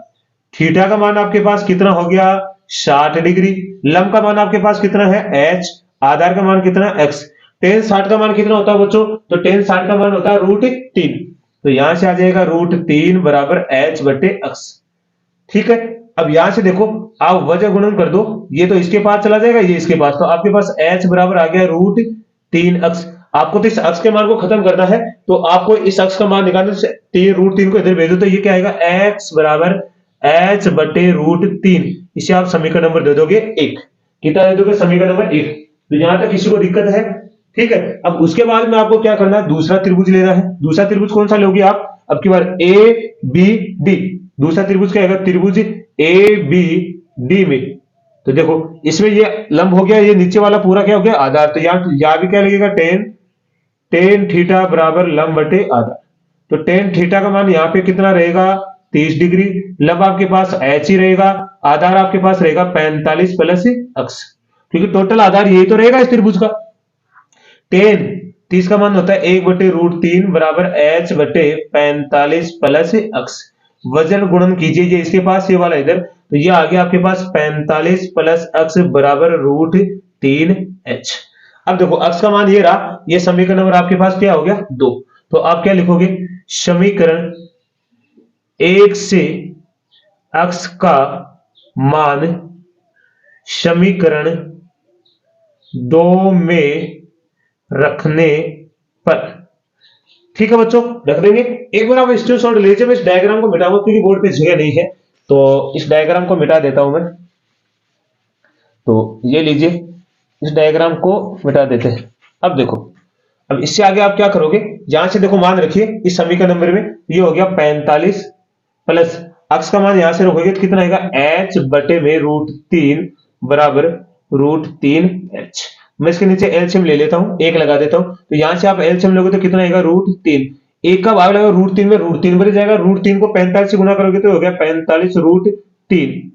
थीटा का मान आपके पास कितना हो गया? 60 डिग्री। लंब का मान आपके पास कितना है? h। आधार का मान कितना? x। टेन 60 का मान कितना होता है बच्चों? तो टेन 60 का मान होता है √3। तो यहां से आ जाएगा √3 बराबर h बटे x, ठीक है। अब यहां से देखो आप वजह गुणन कर दो, ये तो इसके पास चला जाएगा, ये इसके पास, तो आपके पास h बराबर आ गया √3x। आपको तो इस अक्ष के मान को खत्म करना है, तो आपको इस अक्ष का मान निकालना, √3 को इधर भेजो तो ये क्या आएगा? x बराबर h बटे √3। इसे आप समीकरण नंबर दे दोगे 1। कितना दे दोगे? समीकरण नंबर 1। तो यहां तक किसी को दिक्कत है? ठीक है। अब उसके बाद में आपको क्या करना है? दूसरा त्रिभुज लेना है। दूसरा त्रिभुज कौन सा लोगे आप? अब की बार ABD। दूसरा त्रिभुज क्या है? त्रिभुज ABD में। तो देखो इसमें ये लंब हो गया, ये नीचे वाला पूरा क्या हो गया? आधार। तो यहां भी क्या लगेगा? टेन थीटा बराबर लंब बटे आधार। तो टेन थीटा का मान यहाँ पे कितना रहेगा? 30 डिग्री। लंब आपके पास h ही रहेगा, आधार आपके पास रहेगा 45 प्लस x, क्योंकि टोटल आधार यही तो रहेगा इस त्रिभुज का। टेन 30 का मान होता है 1 बटे √3 बराबर h बटे 45 प्लस x। वजन गुणन कीजिए, ये इसके पास ये वाला इधर, तो ये आ गया आपके पास 45 प्लस x बराबर √3h। अब देखो अक्स का मान ये रहा, ये समीकरण नंबर आपके पास क्या हो गया 2। तो आप क्या लिखोगे, समीकरण 1 से अक्स का मान समीकरण 2 में रखने पर, ठीक है बच्चों, रख देंगे। एक बार आप स्क्रीनशॉट लीजिए, मैं इस डायग्राम को मिटाऊंगा क्योंकि बोर्ड पे जगह नहीं है, तो इस डायग्राम को मिटा देता हूं मैं। तो ये लीजिए, इस डायग्राम को मिटा देते हैं। अब देखो, अब इससे आगे आप क्या करोगे, यहां से देखो मान रखिए इस समीकरण नंबर में, ये हो गया 45 प्लस अक्स का मान यहां से रखोगे तो कितना आएगा, h बटे में √3 बराबर √3h। मैं इसके नीचे एलसीएम ले लेता हूं, एक लगा देता हूं, तो यहां से आप एलसीएम लोगे तो कितना आएगा √3, एक का भाग लगा √3 में, √3 बन जाएगा, √3 को 45 से गुना करोगे तो हो गया 45 √3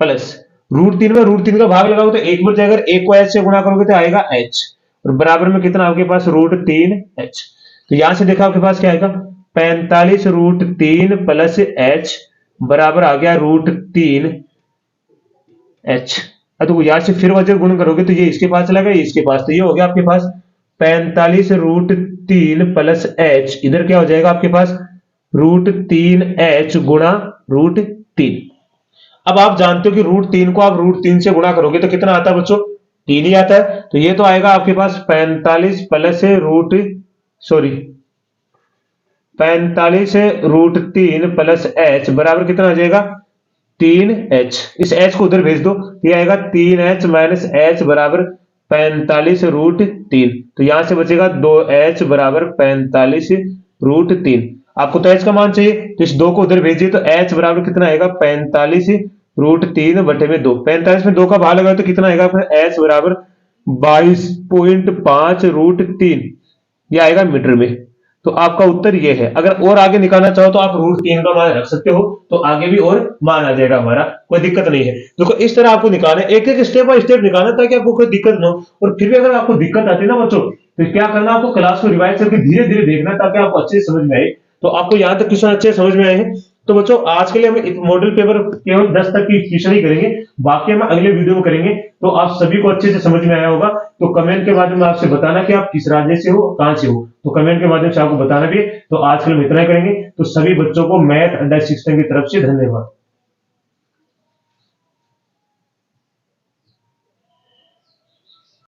प्लस √3 में √3 का भाग लगाओगे तो एक बच जाएगा, एक को h से गुना करोगे तो आएगा h, और बराबर में कितना आपके पास √3h। तो यहां से देखा आपके पास क्या आएगा, 45 √3 प्लस h बराबर आ गया √3h। तो यहां से फिर वजह गुण करोगे तो ये इसके पास चला गया, ये इसके पास, तो ये हो गया आपके पास 45 √3 प्लस h, इधर क्या हो जाएगा आपके पास √3h गुणा √3। अब आप जानते हो कि √3 को आप √3 से गुणा करोगे तो कितना आता है बच्चों, 3 ही आता है, तो ये तो आएगा आपके पास 45 प्लस √3 प्लस h बराबर कितना आ जाएगा 3h। इस h को उधर भेज दो, ये आएगा 3h माइनस h बराबर 45 √3, तो यहां से बचेगा 2h बराबर 45 √3। आपको तो h का मान चाहिए, तो इस 2 को उधर भेजिए, तो h बराबर कितना आएगा 45 √3 बटे में 2, 45 में 2 का भाग लगा तो कितना आएगा h बराबर 22.5 √3, ये आएगा मीटर में। तो आपका उत्तर ये है। अगर और आगे निकालना चाहो तो आप √3 का मान रख सकते हो, तो आगे भी और मान आ जाएगा हमारा, कोई दिक्कत नहीं है। देखो इस तरह आपको निकालना है, एक एक स्टेप बाय स्टेप निकालना ताकि आपको कोई दिक्कत ना हो। और फिर भी अगर आपको दिक्कत आती है ना बच्चों, तो क्या करना, आपको क्लास को रिवाइज करके धीरे धीरे देखना ताकि आपको अच्छे से समझ में आए। तो आपको यहाँ तक क्वेश्चन अच्छे समझ में आए हैं, तो बच्चों आज के लिए हम मॉडल पेपर केवल 10 तक की ट्यूशन ही करेंगे, बाकी हम अगले वीडियो में करेंगे। तो आप सभी को अच्छे से समझ में आया होगा, तो कमेंट के माध्यम में आपसे बताना कि आप किस राज्य से हो, कहां से हो, तो कमेंट के माध्यम से आपको बताना भी है। तो आज के लिए हम इतना ही करेंगे। तो सभी बच्चों को मैथ अंडर 16 की तरफ से धन्यवाद।